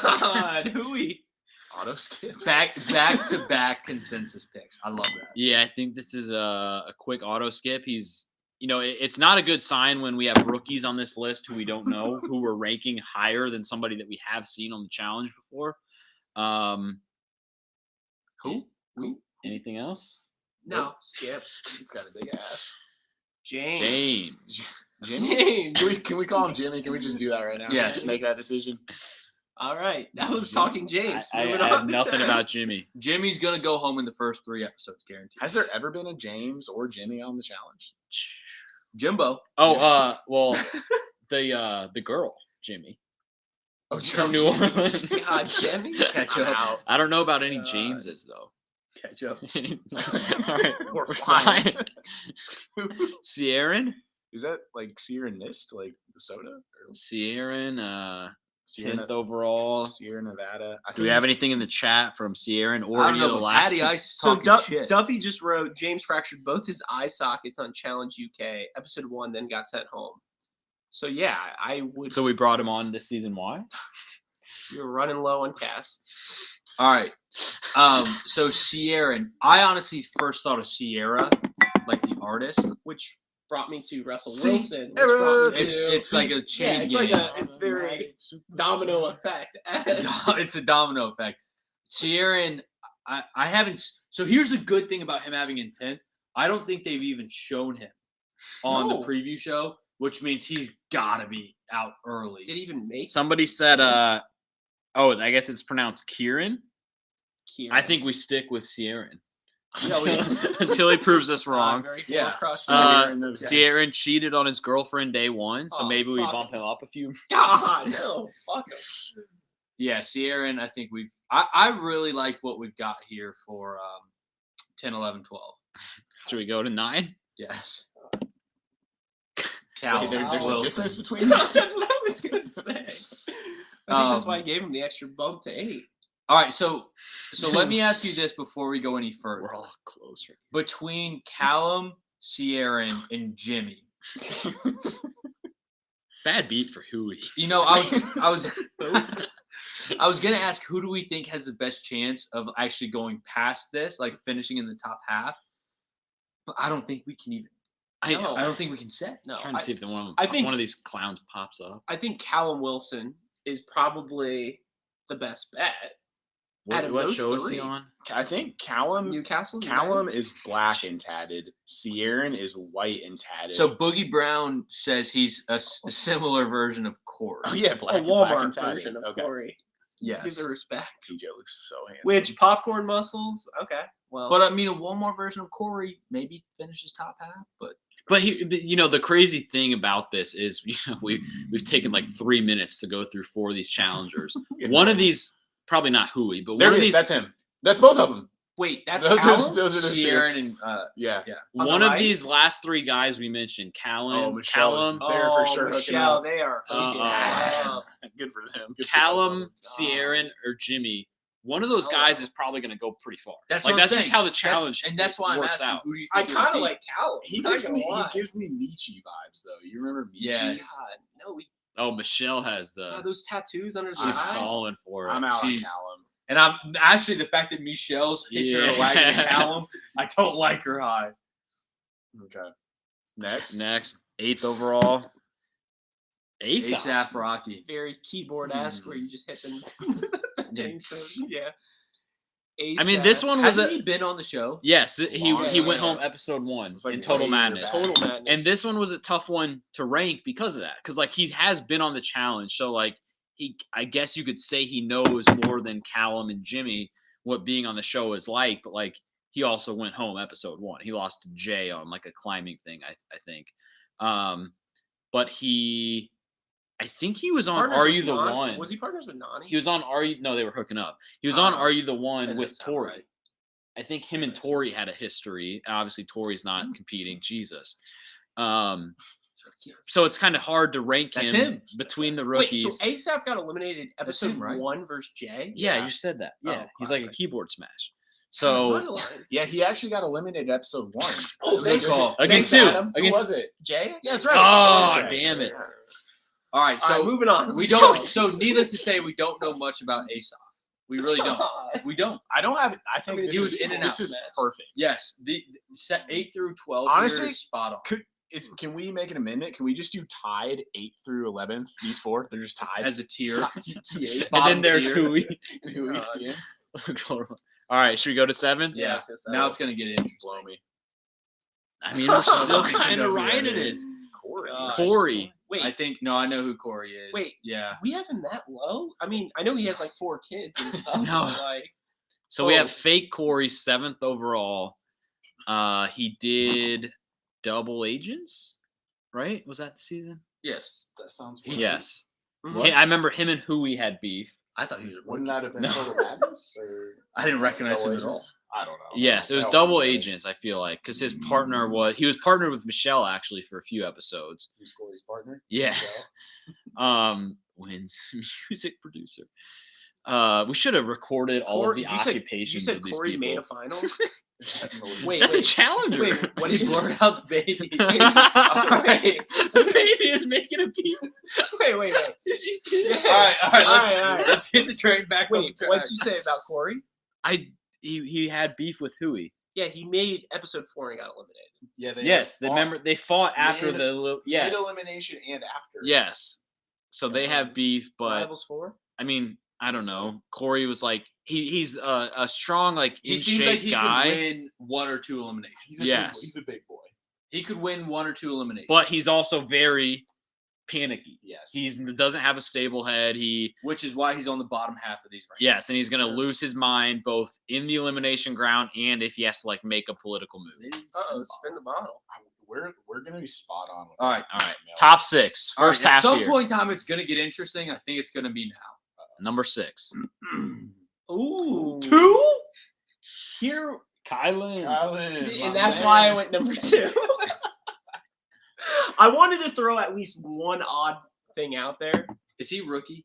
God, hooey. auto skip. back to back consensus picks. I love that. Yeah, I think this is a quick auto skip. He's, it's not a good sign when we have rookies on this list who we don't know, who we're ranking higher than somebody that we have seen on the challenge before. Who? Anything else? No, skip. He's got a big ass. James. James. Jimmy? Can we call him Jimmy? Can we just do that right now? Yes. Make that decision. All right. That was talking James. I Moving have on to nothing 10. about Jimmy. Jimmy's gonna go home in the first 3 episodes, guaranteed. Has there ever been a James or Jimmy on the challenge? Jimbo. Oh, well, the girl, Jimmy. Oh, From New Orleans. God, Jimmy. Catch I'm up. out. I don't know about any God. Jameses though. Catch up. All right, We're fine. fine. Sierran, Is that like Sierra Mist, like the soda? Or Sierran, Sierra, 10th overall. Sierra Nevada. I Do think we have it's- anything in the chat from Sierran or I any don't of know. the but last Patty two? Ice So talking shit. Duffy just wrote, James fractured both his eye sockets on Challenge UK, episode 1, then got sent home. So yeah, I would. So we brought him on this season. Why? You're running low on cast. All right. So Sierra, I honestly first thought of Sierra, like the artist, Which brought me to Russell See, Wilson. Which brought me to, It's like a chain it's gang. like it's very domino effect. It's a domino effect. Sierra, I haven't. So here's the good thing about him having intent. I don't think they've even shown him on the preview show, which means he's got to be out early. Did he even make? Somebody said, I guess it's pronounced Kieran. I think we stick with Sieran. Until he proves us wrong. Sieran cheated on his girlfriend day one, so maybe we bump him up a few. God, no, fuck him. Yeah, Sierra, I think I really like what we've got here for 10, 11, 12. Should we go to 9? Yes. Wait, there's a difference between these. That's what I was going to say. I think that's why I gave him the extra bump to 8. All right, so let me ask you this before we go any further. We're all closer. Between Callum, Sierra, and Jimmy. Bad beat for Huey. You know, I was gonna ask, who do we think has the best chance of actually going past this, like finishing in the top half? But I don't think we can even. I don't think we can say. No, trying to see if one of these clowns pops up. I think Callum Wilson is probably the best bet. What show is he on? I think Callum Newcastle. Callum is black and tatted. Sierra is white and tatted. So Boogie Brown says he's a similar version of Corey. Oh yeah, A Walmart version of okay. Corey. Yes. Give the respect. TJ looks so handsome. Which popcorn muscles? Okay. Well, But I mean, a Walmart version of Corey maybe finishes top half, but the crazy thing about this is, we've taken like 3 minutes to go through 4 of these challengers. One of these, probably not Huey, but there one of is, these. that's him. That's both of them. wait, that's Those Callum? are the Sierra two. and Yeah. On One the of right? these last 3 guys we mentioned, Callum, Michelle's there for sure. hooking Michelle, up. they are. Good for them. Good for Callum, them. Sierra, or Jimmy. One of those guys is probably going to go pretty far. That's like what I'm that's just saying. how the challenge that's why I'm works asking. out. Who do you I think kind of like Callum. He gives me Michi vibes though. You remember Michi? Yes. God, no, Oh, Michelle has the. those tattoos under the She's eyes. falling for it. I'm out on She's- Callum. And I'm actually the fact that Michelle's hitching her wagon to Callum, I don't like her high. Okay. Next. 8th overall. ASAP Rocky. Very keyboard-esque where you just hit the thing. So, yeah. I mean, this one was Hasn't he been on the show? Yes, he Yeah, went yeah. home episode 1 It's like in Total way Madness. back. Total madness. And this one was a tough one to rank because of that. Because like he has been on the challenge, so like I guess you could say he knows more than Callum and Jimmy what being on the show is like. But like he also went home episode 1. He lost to Jay on like a climbing thing, I think. But I think he was on Partners Are with You the Nani? One? Was he partners with Nani? He was on Are You? No, they were hooking up. He was on Are You the One that with does sound Tori. right. I think him and Tori had a history. Obviously, Tori's not competing. Jesus. So it's kind of hard to rank That's him him. between the Wait, rookies. so ASAP got eliminated That's episode him, right? 1 versus Jay? Yeah, you said that. Yeah, Oh, he's like a classic. keyboard smash. My So line. Yeah, he actually got eliminated episode 1. Oh, Good thanks. call. against Thanks, who? Adam. Who Against was it? Jay? Yeah, that's right. Oh, It was Jay. damn it. All right, So so moving on. we don't. So needless to say, we don't know much about Aesop. We really don't. We don't. I don't have. I think mean, this he is was in and this out, is man. perfect. Yes, the set 8 through 12. Honestly, here is spot on. Can we make an amendment? Can we just do tied 8 through 11? These 4, they're just tied. As a tier. T8. and then bottom there's tier. Huey. Yeah. All right, should we go to 7? Yeah. Now it's gonna get interesting. Blow me. I mean, we're still I think kind we of know who riding that it. is. Corey. Corey. Wait, I think I know who Corey is. Wait. Yeah. we have him that low? I mean, I know he has like 4 kids and stuff. No. but, like, So we have Oh. fake Corey, 7th overall. He did Double Agents, right? Was that the season? yes. That sounds He- weird. Yes. Mhm. I remember him and Huey had beef. I thought he was a Wouldn't rookie. that have been No. Total Madness? Or I didn't recognize Double him at all. Agents? I don't know. Yes, it was That Double one. Agents, I feel like, because his partner he was partnered with Michelle actually for a few episodes. Who's Corey's partner? Yeah. Michelle? Wins music producer. We should have recorded all of Corey, the you said occupations Corey of these people. made a final? Wait, That's a wait. challenger. Wait, what He did he blurred out the baby. Alright. The baby is making a beat. Wait. Did you see that? All right. All right. Let's hit the train back. on the Wait, track. what'd you say about Corey? He had beef with Huey. Yeah, he made episode 4 and got eliminated. Yeah. Remember they fought after Mid- yes, Mid-elimination and after. yes. So they have beef, but Rivals 4? I mean, I don't know. Corey was like he's a strong He in seems shape like he guy, could win 1 or 2 eliminations. He's a big boy. He could win 1 or 2 eliminations. but he's also very panicky. Yes. He doesn't have a stable head. Which is why he's on the bottom half of these rankings. Yes, and he's going to lose his mind both in the elimination ground and if he has to make a political move. Spin the bottle. We're gonna be spot on. With All right. Top 6, All right, first half at some here. point in time, it's going to get interesting. I think it's going to be now. Number 6. Ooh. 2? Here, Kylan. and that's why I went number 2. I wanted to throw at least one odd thing out there. Is he rookie?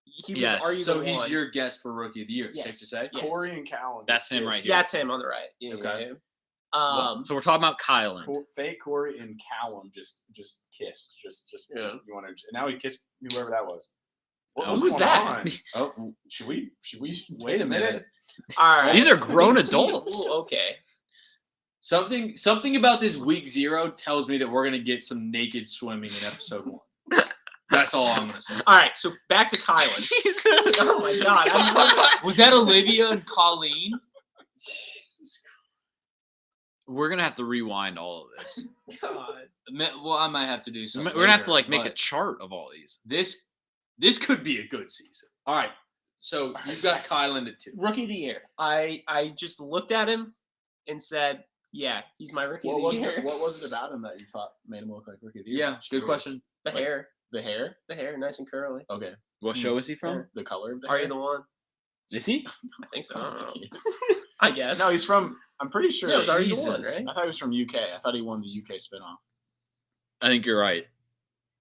He was Yes. arguably So he's one. your guest for rookie of the year. Yes. Safe to say. Yes. Corey and Callan. That's him right here. Yeah, that's him on the right. Yeah, Okay. yeah. So we're talking about Kylan. Fake Corey and Callum just kissed. Just Yeah. you want to? And now he kissed whoever that was. What Oh, was who's going that? on? Oh, Should we Wait a minute. All right. These are grown Continue. adults. Ooh, okay. something about this week 0 tells me that we're going to get some naked swimming in episode 1. That's all I'm going to say. All right. So back to Kylan. Oh my God. Was that Olivia and Colleen? We're going to have to rewind all of this. God. Well, I might have to do We're something. going to have to later, make a but chart of all these. This could be a good season. All right. So you've got Kylan at 2. Rookie of the year. I just looked at him and said, "Yeah, he's my rookie What of was the year." it? What was it about him that you thought made him look like rookie of the year? Yeah, Just good curious. question. The Like, hair, The hair. nice and curly. Okay. What show is he from? The color of the Are hair. you the one? Is he? I think so. I I don't don't think know. he is. I guess. No, he's from. I'm pretty sure. Yeah, it was already the he's- one, right? I thought he was from UK. I thought he won the UK spinoff, I think you're right.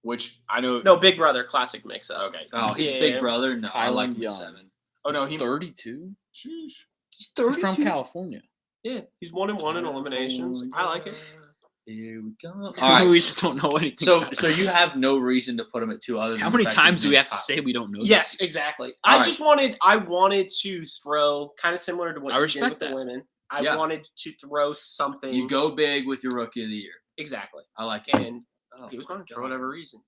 which I know. No, Big Brother, classic mix-up. Okay. Oh, he's Yeah. Big Brother. No, I Kylan like him Young. 7. Oh no, He's he. 32. Sheesh. He's from California. Yeah, he's 1-1 in eliminations. I like it. Here we go. All All right. right. We just don't know anything. So about so him. you have no reason to put him at 2 other than How the many fact times his do we name's have to Kylan. say we don't know? Yes, exactly. All I right. just wanted to throw kind of similar to what I you did respect with the that. women. I Yeah. wanted to throw something. You go big with your rookie of the year. Exactly. I like it. And Oh, he was my mine for God. whatever reason.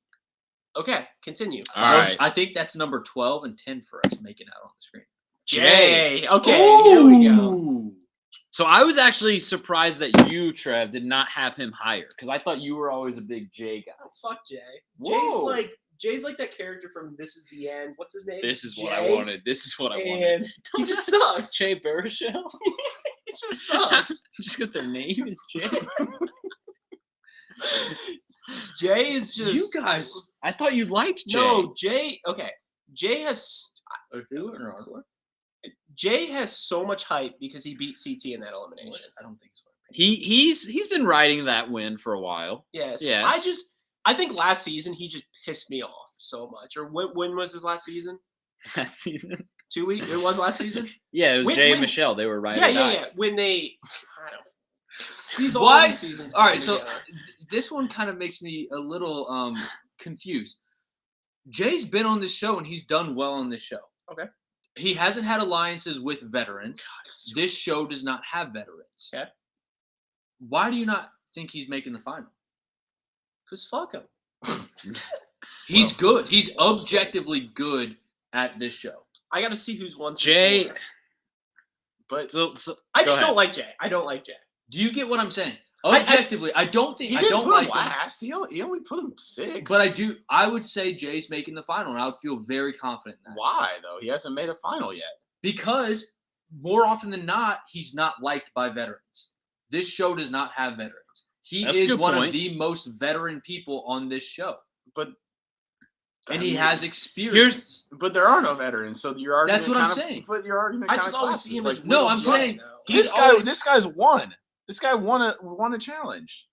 Okay, continue. All right. I think that's number 12 and 10 for us making out on the screen. Jay. Okay, here we go. Ooh. So I was actually surprised that you, Trev, did not have him higher because I thought you were always a big Jay guy. Oh, fuck Jay. Whoa. Jay's like that character from This Is the End. What's his name? This is what Jay, I wanted. This is what I wanted. And he just sucks. Jay Baruchel? He just sucks. Just because their name is Jay? Jay is just. You guys. I thought you liked Jay. No, Jay. Okay, Jay has. Who or Ardor? Jay has so much hype because he beat CT in that elimination. I don't think so. He's been riding that win for a while. Yes. Yes. I think last season he just pissed me off so much. Or when was his last season? Last season. 2 weeks? It was last season? Yeah, it was When- Jay and when- Michelle. They were riding. Yeah. When they, I don't. These all Why- these seasons. All right, blend so together. this one kind of makes me a little confused. Jay's been on this show and he's done well on this show. Okay. He hasn't had alliances with veterans. This show does not have veterans. Okay. Why do you not think he's making the final? Cause fuck him. He's good. He's objectively good at this show. I got to see who's won. Jay- 4. But So, I go just ahead. don't like Jay. I don't like Jay. Do you get what I'm saying? I- Objectively, I don't think he I didn't don't put like him him. last. He only put him 6. But I do. I would say Jay's making the final, and I would feel very confident in that. Why though? He hasn't made a final yet. Because more often than not, he's not liked by veterans. This show does not have veterans. He That's a is good one point. of the most veteran people on this show, But and I he mean, has experience. But there are no veterans, so your argument. That's what I'm kind of- saying. But your argument I kind just of always see him as like No, Will I'm Jay, saying though. this he's guy. always- This guy's won. This guy won a challenge.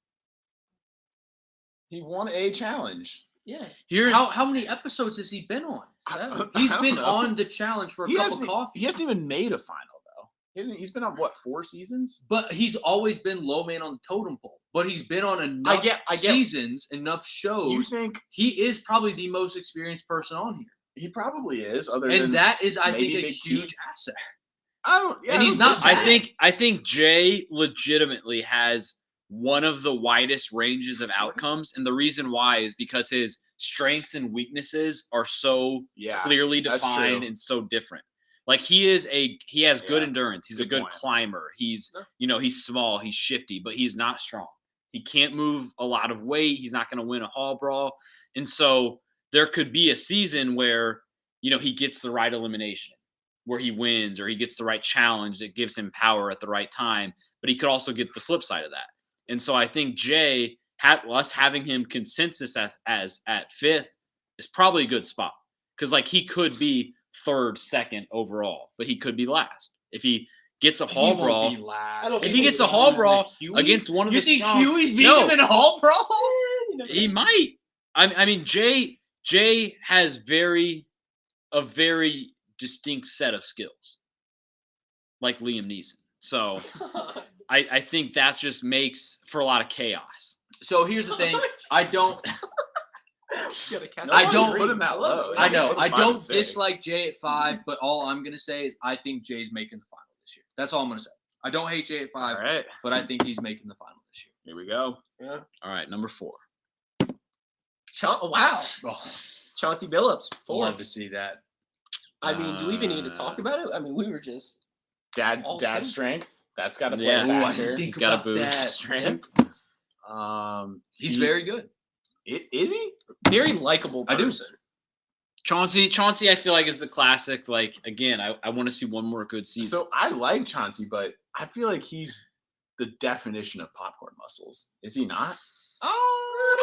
He won a challenge. Yeah. here's How many episodes has he been on? I He's don't been know. on the challenge for a He cup of hasn't, coffee. he hasn't even made a final though. He's been on what 4 seasons? But he's always been low man on the totem pole. But he's been on enough get- seasons, enough You shows. think He is probably the most experienced person on here. he probably is? Other than And that is, I think, maybe a Big T. huge asset. I don't. Yeah, and I he's don't not- disagree. I think Jay legitimately has one of the widest ranges of outcomes. And the reason why is because his strengths and weaknesses are so clearly defined and so different. Like he has good endurance. He's a good climber. He's small, he's shifty, but he's not strong. He can't move a lot of weight. He's not going to win a hall brawl. And so there could be a season where, he gets the right elimination, where he wins, or he gets the right challenge that gives him power at the right time. But he could also get the flip side of that. And so I think Jay, us having him consensus as at 5th is probably a good spot. Because he could be 3rd, 2nd overall, but he could be last. If he gets a hall brawl, if he gets a hall brawl against one of the strong... You think Huey's beating him in a hall brawl? He might. I mean, Jay has a very distinct set of skills, like Liam Neeson. So I think that just makes for a lot of chaos. So here's the thing. I don't put him that low. I know. I don't dislike Jay at 5, but all I'm going to say is I think Jay's making the final this year. That's all I'm going to say. I don't hate Jay at 5, but I think he's making the final this year. Here we go. Yeah. All right, number 4. Wow. Chauncey Billups, 4th. Love to see that. I mean, do we even need to talk about it? I mean, we were just dad strength. That's got to play a factor. He's got to boost strength. He's very good. Is he? Very likable person. Chauncey, I feel like is the classic. Again, I want to see one more good season. So I like Chauncey, but I feel like he's the definition of popcorn muscles. Is he not?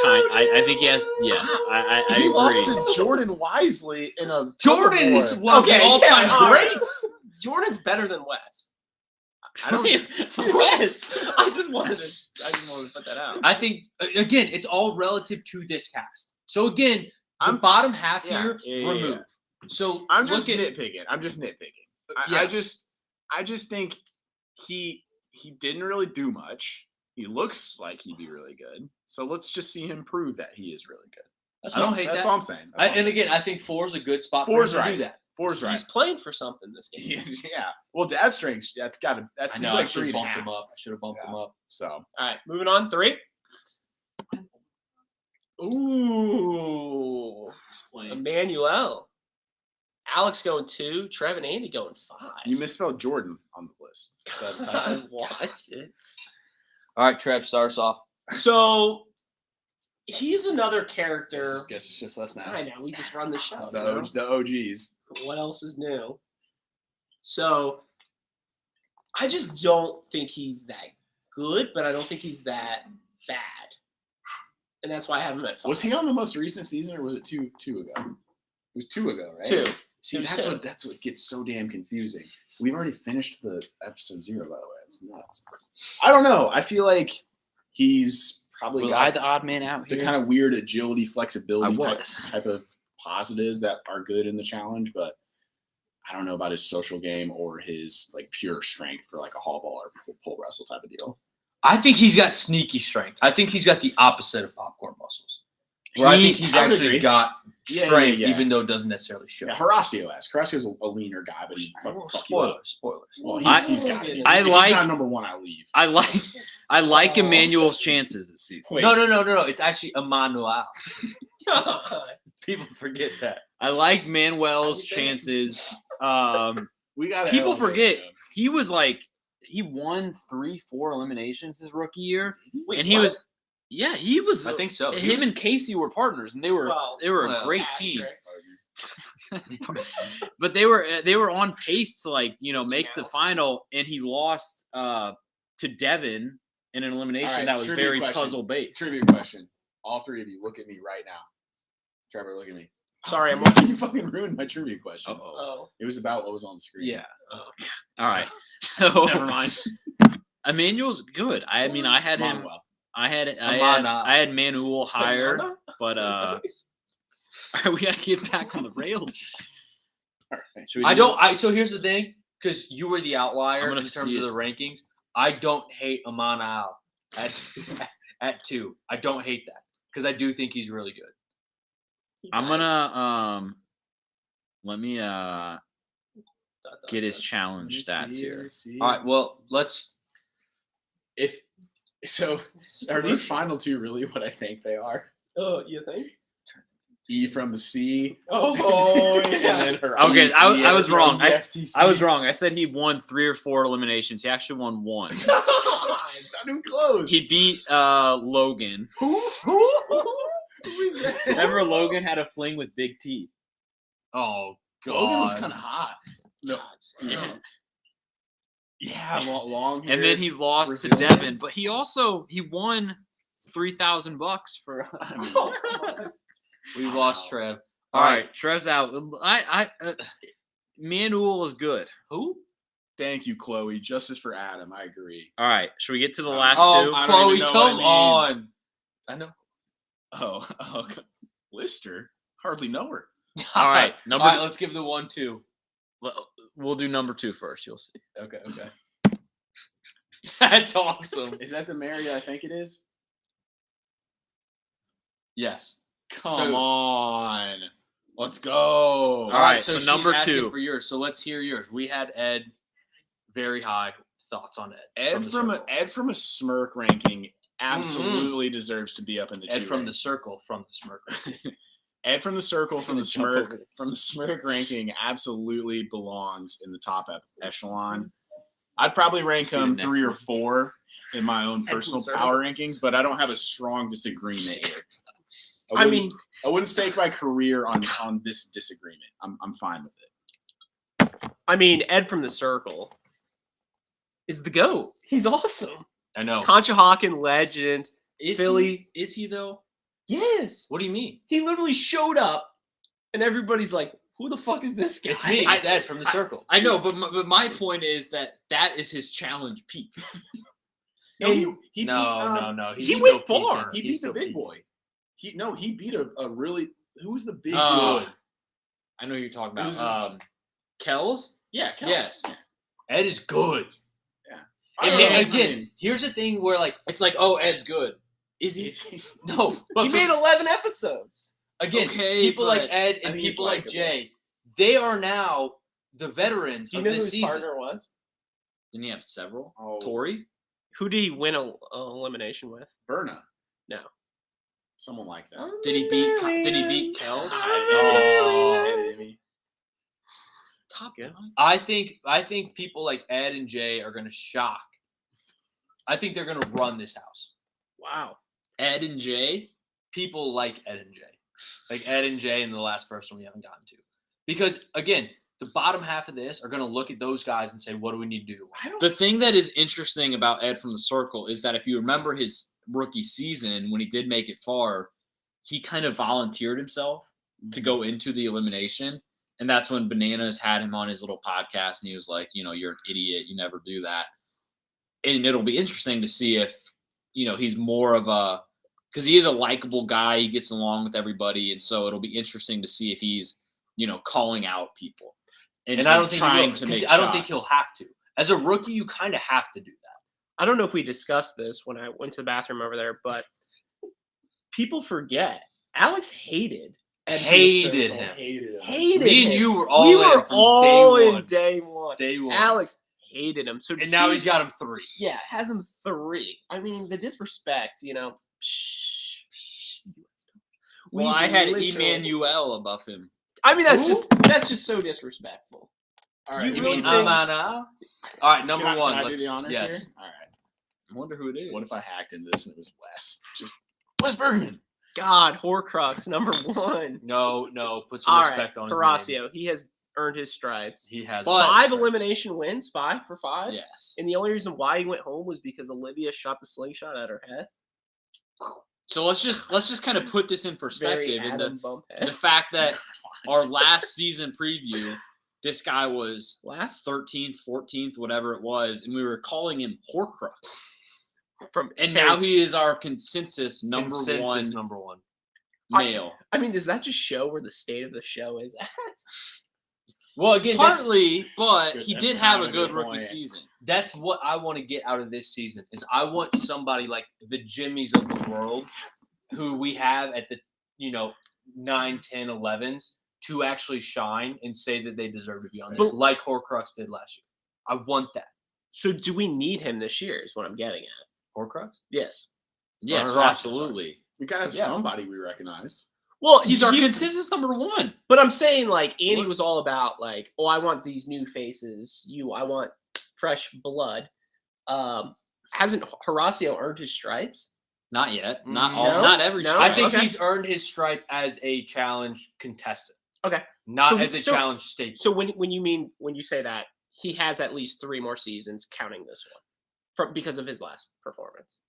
I think he has. Yes, I he agree. lost to Jordan Wisely in a Jordan is one of the all-time greats. Jordan's better than Wes. I don't Wes. I just wanted to put that out. I think again, it's all relative to this cast. So again, the bottom half here removed. Yeah. So I'm just nitpicking. I just think he didn't really do much. He looks like he'd be really good. So let's just see him prove that he is really good. I don't hate that. That's all I'm saying. Again, I think 4 is a good spot for him to do that. 4's right. He's playing for something this game. Yeah. Well, dad strength, that's I know, I should have bumped him up. So. All right, moving on. 3. Ooh. Emmanuel. Alex going 2. Trev and Andy going 5. You misspelled Jordan on the list. Watch it. All right, Trev, start us off. So he's another character. Guess it's just us now. I know. We just run the show. The OGs. What else is new? So I just don't think he's that good, but I don't think he's that bad. And that's why I have him at 5. Was he on the most recent season, or was it two ago? It was 2 ago, right? 2. See, that's what gets so damn confusing. We've already finished the episode 0, by the way. It's nuts. I don't know. I feel like he's probably got the odd man out the here. kind of weird agility, flexibility type of positives that are good in the challenge, but I don't know about his social game or his pure strength for a hall ball or pole wrestle type of deal. I think he's got sneaky strength. I think he's got the opposite of popcorn muscles. I think he's actually got strength, even though it doesn't necessarily show. Yeah, Horacio's a leaner guy, but he's spoilers. Well, he's got it. If he's not number 1, I leave. I like Emmanuel's chances this season. No. It's actually Emmanuel. People forget that. I like Manuel's chances. People forget he was he won 3-4 eliminations his rookie year, and he was. Yeah, he was. I think so. Him and Casey were partners, and they were a great team. But they were on pace to make the final, and he lost to Devin in an elimination that was very puzzle based. Trivia question: all 3 of you, look at me right now. Trevor, look at me. Sorry, you fucking ruined my trivia question. Oh. It was about what was on the screen. Yeah. All right. So never mind. Emmanuel's good. I mean, I had him. Manuel. I had Manuel higher, but we gotta get back on the rails. So here's the thing, because you were the outlier in terms of the rankings. I don't hate Emmanuel at 2. I don't hate that because I do think he's really good. I'm gonna let me get his challenge stats here. All right, well, So are these final two really what I think they are? Oh, you think? E from the C. Oh, And then her Okay, I was wrong. I FTC. was wrong. I said he won 3 or 4 eliminations. He actually won 1. Not even close. He beat Logan. Who is that? Remember Logan had a fling with Big T. Oh, God. Logan was kind of hot. No. Yeah. Yeah, long hair. And then he lost Brazilian. to Devin, but he won $3,000 for. We lost Trev. All right, Trev's out. Manuel is good. Who? Thank you, Chloe. Justice for Adam. I agree. All right, should we get to the last Oh, two? I don't Chloe, even know what it come means. on. I know. Oh, Lister. Hardly know her. All right, All right, let's give the 1-2. we'll do number 2 first. You'll see. Okay. That's awesome. Is that the Mary I think it is? Yes. Come on. Let's go. All right, so she's number asking 2. for yours. So let's hear yours. We had Ed. Very high thoughts on Ed. Ed from a smirk ranking absolutely deserves to be up in the Ed 2 from rank. the circle from the smirk. Ed from the circle He's from the gonna jump smirk ranking absolutely belongs in the top echelon. I'd probably rank See the him next 3 or one. 4 in my own Ed from personal the circle? power rankings, but I don't have a strong disagreement here. I mean, I wouldn't stake my career on this disagreement. I'm fine with it. Ed from the Circle is the GOAT. He's awesome. I know. Conshohocken legend. Philly. Is he though? Yes. What do you mean? He literally showed up, and everybody's like, "Who the fuck is this guy?" It's me. It's Ed from the circle. I know, but my point is that is his challenge peak. No, he beat, No. he He's went still far. He peaking. He's beat the still big peaking. boy. He beat a really who was the big Oh. dude? I know who you're talking Who's about. this- Kells? Yeah, Kels. Yes. Ed is good. I And don't know, then, I again, mean, here's the thing where like It's like, oh, Ed's good. Is he? no, but He made 11 episodes. again, Okay, people like but Ed I and think he's people like likable. Jay, they are now the veterans Do you of know who this his season. partner was? Didn't he have several? Oh. Tori? Who did he win a elimination with? Berna. No. Someone like that. Did he beat Kells? Top Yeah. guy. I think people like Ed and Jay are going to shock. I think they're going to run this house. Wow. Ed and Jay? People like Ed and Jay. Like Ed and Jay and the last person we haven't gotten to. Because, again, the bottom half of this are going to look at those guys and say, what do we need to do? The thing that is interesting about Ed from the Circle is that if you remember his rookie season, when he did make it far, he kind of volunteered himself to go into the elimination. And that's when Bananas had him on his little podcast, and he was like, you're an idiot. You never do that. And it'll be interesting to see if, he's more of a – because he is a likable guy. He gets along with everybody. And so it'll be interesting to see if he's, calling out people. And I don't think trying he will, to 'cause make I don't think shots. he'll have to. As a rookie, you kind of have to do that. I don't know if we discussed this when I went to the bathroom over there, but people forget Alex hated Ed from the Hated Circle. him. Hated Me and him. you were all we in were from all day in one. day one. Day one. Alex hated him. So to And now see- he's got him 3. yeah, has him 3. I mean, the disrespect, Well, I had literally- Emmanuel above him. I mean, that's Who? just so disrespectful. All right, You You really mean think- Amana? All right, number can I, one. Can I do let's- the honors yes. here? All right. I wonder who it is. What if I hacked into this and it was Wes? Just Wes Bergman. God, Horcrux, number 1. No. Put some All right, respect on his name. Horacio, he has earned his stripes. He has But- 5 stripes. elimination wins, 5 for 5. Yes. And the only reason why he went home was because Olivia shot the slingshot at her head. So let's just kind of put this in Very perspective. And Adam Bumphead. the fact that our last season preview, this guy was Last 13th, 14th, whatever it was, and we were calling him Horcrux. from And now he is our consensus number Consensus one number 1. male. I mean, does that just show where the state of the show is at? Well, again, that's, Partly, but good. he That's did have kind a of good his rookie point. season. that's what I want to get out of this season. Is I want somebody like the Jimmies of the world, who we have at the 9, 10, 11s, to actually shine and say that they deserve to be on this, But- like Horcrux did last year. I want that. So do we need him this year is what I'm getting at. Horcrux? Yes. Yes, Horacio, absolutely. We gotta have Yeah. somebody we recognize. Well, He's our consensus number one. But I'm saying, like, Andy What? was all about, like, oh, I want these new faces. I want fresh blood. Hasn't Horacio earned his stripes? Not yet. Not No? all. Not every. No? stripe. I think Okay. he's earned his stripe as a challenge contestant. Okay. Not So- as a so- challenge staple. So when you say that, he has at least 3 more seasons, counting this one, because of his last performance.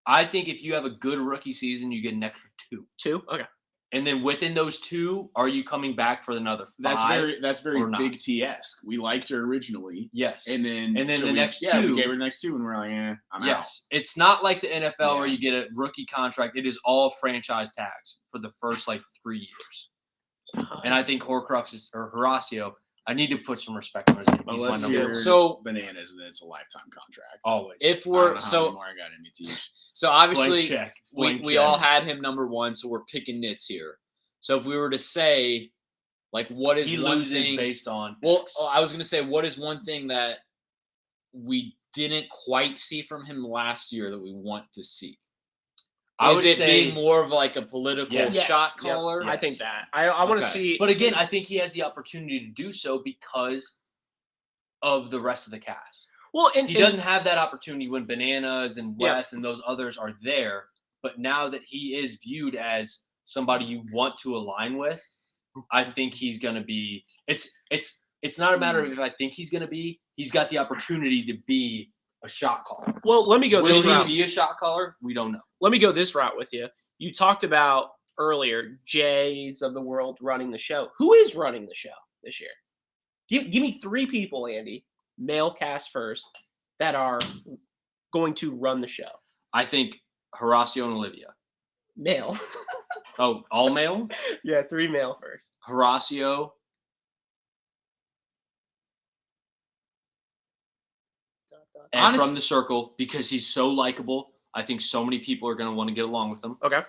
I think if you have a good rookie season, you get an extra 2. 2? Okay. And then within those 2, are you coming back for another 5? That's very or not. Big T-esque. We liked her originally, Yes. and then the we- next we 2 gave her the next 2, and we're like, I'm out. Yes. It's not like the NFL where Yeah. you get a rookie contract. It is all franchise tags for the first 3 years. And I think Horacio, I need to put some respect on his name. He's Unless my number you're one. So bananas, then it's a lifetime contract. Always. if I don't know we're how many so more I got in me, Teach. so Blank obviously check. we Blank we check. all had him number one, so we're picking nits here. So if we were to say, like, what is he one loses thing? based on Well, X. I was gonna say, what is one thing that we didn't quite see from him last year that we want to see? I Is would it say, being more of like a political Yes. shot Yep. caller? I Yes. think that. I want to Okay. see. but again, I think he has the opportunity to do so because of the rest of the cast. well, and He doesn't have that opportunity when Bananas and Yeah. Wes and those others are there. But now that he is viewed as somebody you want to align with, I think he's gonna be. It's not a matter of if I think he's gonna be. He's got the opportunity to be a shot caller. Well, let me go Will this route. he be a shot caller? We don't know. Let me go this route with you. You talked about earlier Jays of the world running the show. Who is running the show this year? Give me 3 people, Andy, male cast first, that are going to run the show. I think Horacio and Olivia. Male. Oh, all male? Yeah, 3 male first. Horacio. And Honest- from the circle, because he's so likable, I think so many people are going to want to get along with him. Okay.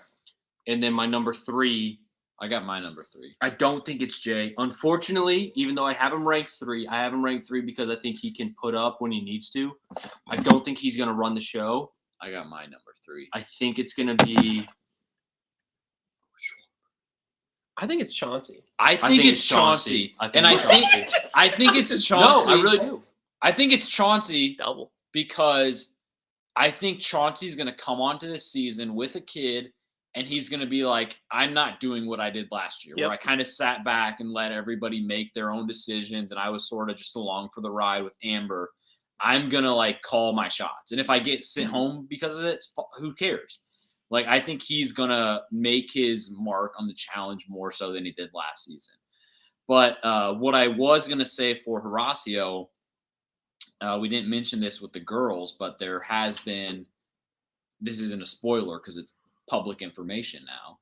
And then my number 3, I got my number 3. I don't think it's Jay. Unfortunately, even though I have him ranked 3, I have him ranked 3 because I think he can put up when he needs to. I don't think he's going to run the show. I got my number 3. I think it's going to be. I think it's Chauncey. I think it's Chauncey. And I it's think Chauncey. I think it's No, Chauncey. I really do. I think it's Chauncey Double. because I think Chauncey's going to come onto this season with a kid and he's going to be like, I'm not doing what I did last year, Yep. where I kind of sat back and let everybody make their own decisions and I was sort of just along for the ride with Amber. I'm going to call my shots. And if I get sent home because of it, who cares? I think he's going to make his mark on the challenge more so than he did last season. But what I was going to say for Horacio, we didn't mention this with the girls, but there has been, this isn't a spoiler because it's public information now,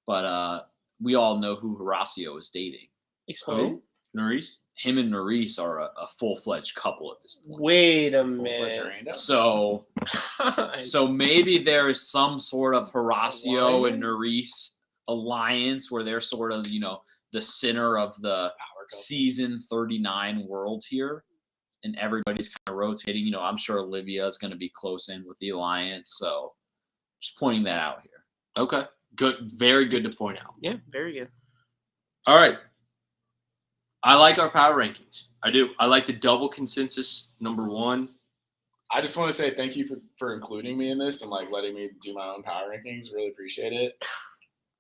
but we all know who Horacio is dating. Explain. Nerys? Him and Nerys are a full-fledged couple at this point. Wait a Full-fledged minute. rando. So maybe there is some sort of Horacio and Alignment? Nerys alliance where they're sort of, the center of the season 39 world here. And everybody's kind of rotating. I'm sure Olivia is going to be close in with the alliance. So just pointing that out here. Okay. Good. Very good to point out. Yeah, very good. All right. I like our power rankings. I do. I like the double consensus number 1. I just want to say thank you for including me in this and letting me do my own power rankings. Really appreciate it.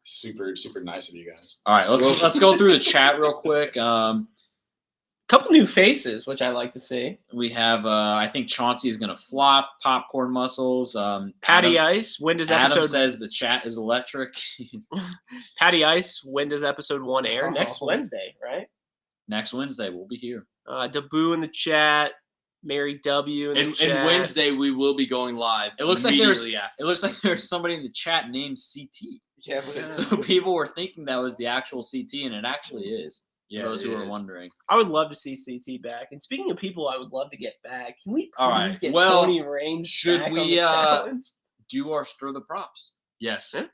Super, super nice of you guys. All right, let's go through the chat real quick. Couple new faces, which I like to see. We have, I think Chauncey is going to flop. Popcorn muscles. Patty Adam, Ice, when does Adam episode says the chat is electric. Patty Ice, when does episode 1 air? Oh. Next Wednesday, right? Next Wednesday we'll be here. Daboo in the chat, Mary W in the And chat. Wednesday, we will be going live. It looks like there's- immediately after. It looks like there's somebody in the chat named CT. Yeah, So people were thinking that was the actual CT, and it actually is. Yeah, For those it who are is. wondering. I would love to see CT back. And speaking of people I would love to get back, can we please All right. get Well, Tony Reigns should back on we, the challenge? Do our stir the props. Yes. Yeah.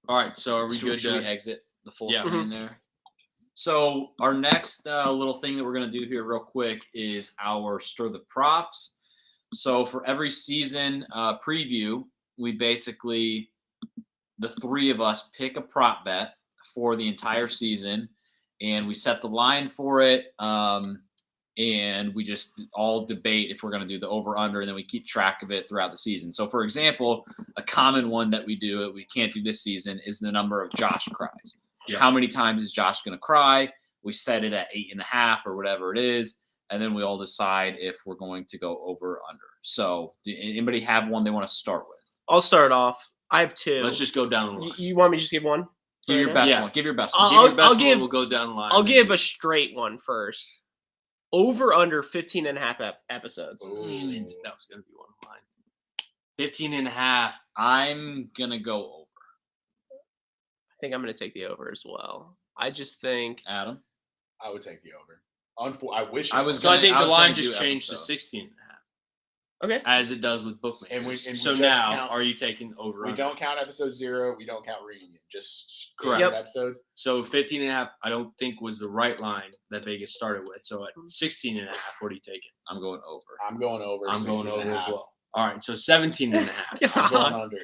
All right. So are we Should, good should we to exit the full Yeah. screen there? So our next little thing that we're going to do here real quick is our stir the props. So for every season preview, we basically, the three of us pick a prop bet for the entire season, and we set the line for it. And we just all debate if we're going to do the over-under, and then we keep track of it throughout the season. So, for example, a common one that we do, we can't do this season, is the number of Josh cries. Yeah. How many times is Josh going to cry? We set it at 8.5 or whatever it is, and then we all decide if we're going to go over or under. So, do anybody have one they want to start with? I'll start off. I have two. Let's just go down the line. You want me to just give one? Give your Right best Yeah. one. Give your best one. I'll- Give your best give- one. We'll go down the line. I'll give a straight one first. Over under 15 and a half episodes. Damn it. That was going to be one of mine. 15 and a half. I'm going to go over. I think I'm going to take the over as well. I just think Adam? I would take the over. I wish I was So I think the was line gonna just do changed to episode. 16 and a half, okay. as it does with bookmakers. And we so just now, count- are you taking over? We under? don't count episode 0. We don't count reunion. Just Correct. standard Yep. episodes. So 15 and a half, I don't think was the right line that Vegas started with. So Mm-hmm. at 16 and a half, what are you taking? I'm going over. I'm going over. I'm 16 going over and a as half. well. All right, so 17 and a half. I'm going under.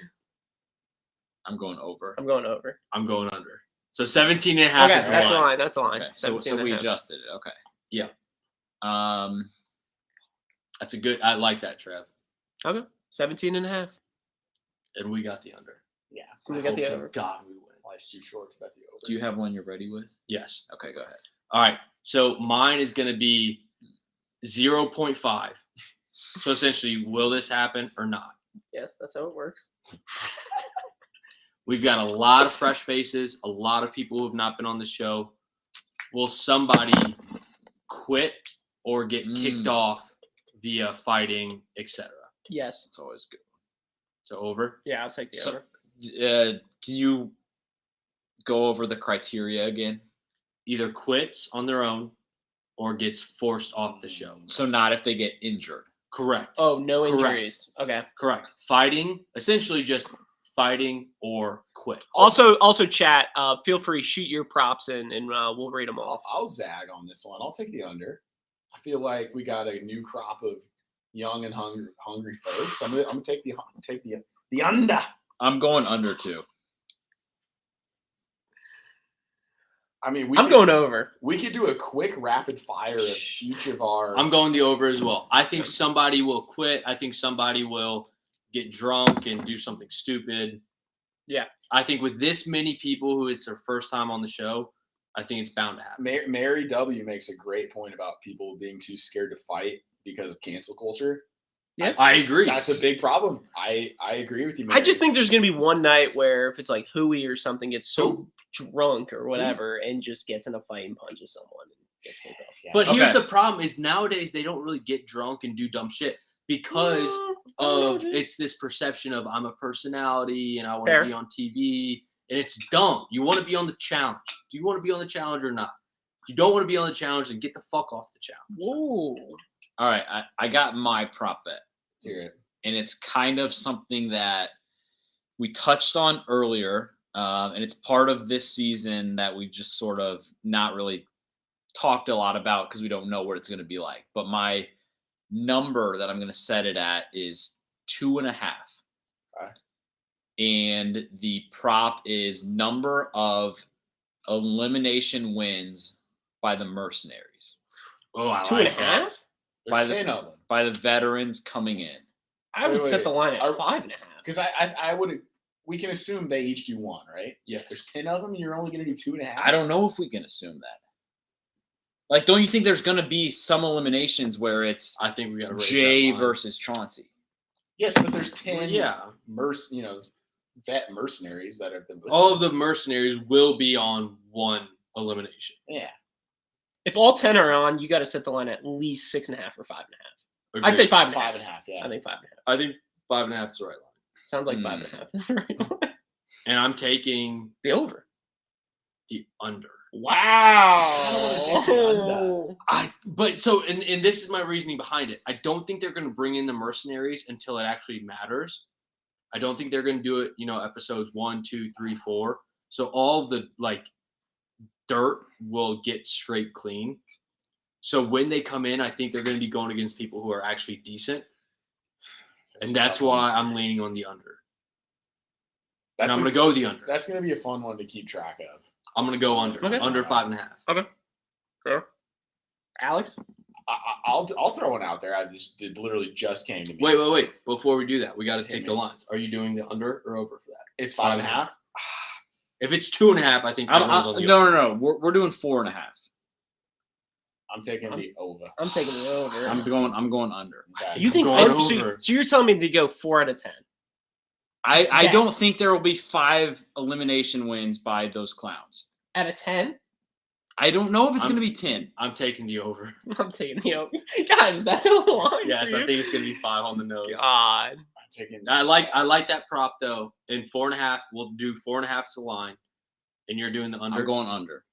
I'm going over. I'm going over. I'm going under. So 17 and a half Okay, is the that's a line. line. That's a line. Okay, so 17 and we a half. adjusted it. Okay. Yeah. Um, That's a good. I like that, Trev. Okay. 17 and a half. And we got the under. Yeah. We I got the hope to over. God, we win. Life's too short to bet the over. do you have one you're ready with? Yes. Okay, go ahead. All right. So mine is going to be 0.5. So essentially, will this happen or not? Yes, that's how it works. We've got a lot of fresh faces, a lot of people who have not been on the show. Will somebody quit or get kicked off via fighting, etc.? Yes. It's always good. So over. Yeah, I'll take the So- over. Can you go over the criteria again? Either quits on their own or gets forced off the show. So not if they get injured. Correct. Oh, no Correct. injuries. Okay. Correct. Fighting, essentially just fighting or quit. Also, chat. Feel free, shoot your props in, and we'll read them off. I'll zag on this one. I'll take the under. I feel like we got a new crop of young and hungry folks. I'm gonna take the under. I'm going under too. I mean, I'm going over. We could do a quick rapid fire of each of our. I'm going the over as well. I think somebody will quit. I think somebody will get drunk and do something stupid. Yeah. I think with this many people who it's their first time on the show, I think it's bound to happen. Mary W makes a great point about people being too scared to fight because of cancel culture. Yeah. I agree. That's a big problem. I agree with you, Mary. I just think there's gonna be one night where if it's like Huey or something gets so drunk or whatever and just gets in a fight and punches someone and gets kicked off. Yeah. But here's Okay. the problem is nowadays they don't really get drunk and do dumb shit because of it's this perception of I'm a personality and I want Fair. to be on TV. And it's dumb. You want to be on the challenge. Do you want to be on the challenge or not? If you don't want to be on the challenge, then get the fuck off the challenge. Whoa. All right, I got my prop bet. Let's hear it. And it's kind of something that we touched on earlier, and it's part of this season that we've just sort of not really talked a lot about because we don't know what it's going to be like. But my number that I'm going to set it at is 2.5. Okay. And the prop is number of elimination wins by the mercenaries, Oh, I 2.5? that. By There's the- 10 of them. by the veterans coming in. I would Wait, set the line at are- 5.5. Because I would. We can assume they each do one, right? Yes. There's 10 of them, and you're only going to do 2.5. I don't know if we can assume that. Like, don't you think there's going to be some eliminations where it's I think we got to raise Jay that line. versus Chauncey? Yes, but there's 10. Well, yeah. Vet mercenaries that have been. All of the mercenaries will be on one elimination. Yeah. If all 10 are on, you got to set the line at least 6.5 or 5.5. I'd Agreed. say 5.5. 5.5. Yeah. I think 5.5. I think 5.5 is the right line. Sounds like Hmm. 5.5 is the right line. And I'm taking The over. the under. Wow. But so and this is my reasoning behind it. I don't think they're going to bring in the mercenaries until it actually matters. I don't think they're going to do it, episodes 1, 2, 3, 4. So all the dirt will get straight clean. So when they come in, I think they're going to be going against people who are actually decent. And that's why I'm leaning on the under. And That's I'm going to go with the under. That's going to be a fun one to keep track of. I'm going to go under. Okay. Under 5.5. Fair. Alex? I'll throw one out there. It literally just came to me. Wait. Before we do that, we got to take me. the lines. Are you doing the under or over for that? It's 5.5. If it's 2.5, I think everyone's on the over. No. We're doing 4.5. I'm taking the over. I'm taking the over. I'm going under. Okay. You think Going so, over. so you're telling me to go 4 out of 10? I don't Yes. think there will be 5 elimination wins by those clowns. Out of 10? I don't know if it's going to be 10. I'm taking the over. I'm taking the over. God, is that the line? Yes, for I you? think it's going to be 5 on the nose. God. I'm taking. I like that prop though. In 4.5, we'll do 4.5 's the line, and you're doing the under. I'm going under.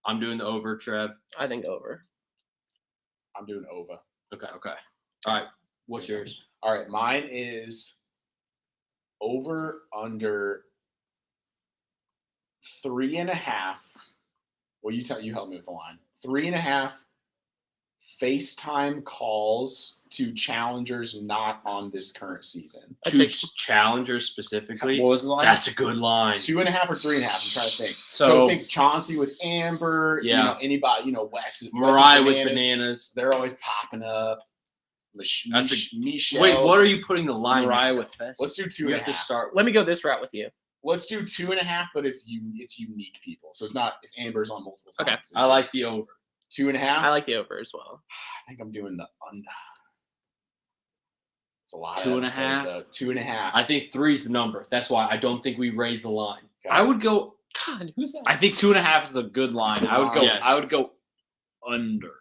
I'm doing the over, Trev. I think over. I'm doing over. Okay. Okay. All right. What's yours? All right, mine is over under 3.5. Well, you help me with the line. 3.5 FaceTime calls to challengers not on this current season. I Two take- challengers specifically. What was the line? That's a good line. 2.5 or 3.5. I'm trying to think. So- So think Chauncey with Amber. Yeah. Anybody. Wes. Mariah with bananas. They're always popping up. Michelle. Wait, what are you putting the line? Mariah at, with Fest. Let's do You have to 2.5. start. Let me go this route with you. Let's do 2.5, but it's unique people. So it's not if Amber's on multiple times. Okay. It's I like just the over. 2.5. I like the over as well. I think I'm doing the under. It's a lot. 2.5? So 2.5. I think 3's the number. That's why I don't think we raise the line. Okay. I would go. God, who's that? I think 2.5 is a good line. I would go. Yes. I would go under.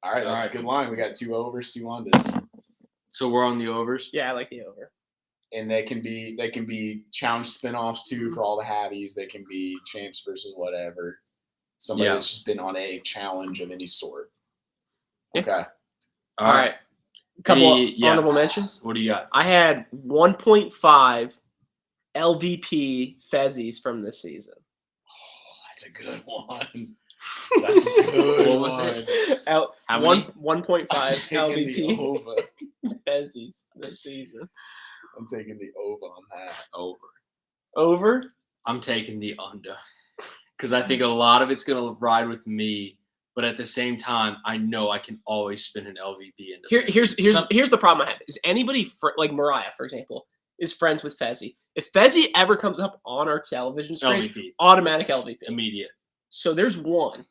All right, that's All right. a good line. We got 2 overs, 2 unders, So we're on the overs. Yeah, I like the over. and they can be challenge spinoffs too for all the havies. They can be champs versus whatever. Somebody Yeah. that's just been on a challenge of any sort. Yeah. Okay. All right. A couple Any- honorable mentions. What do you got? I had 1.5 LVP Fezzies from this season. Oh, that's a good one. That's a good What was one. it? How One many? 1.5 I'm taking the LVP over. Fezzies this season. I'm taking the over on that. Over. Over? I'm taking the under because I think a lot of it's going to ride with me. But at the same time, I know I can always spin an LVP into Here's the problem I have. Is anybody like Mariah, for example, is friends with Fezzi? If Fezzi ever comes up on our television screens, LVP automatic LVP. immediate. So there's one.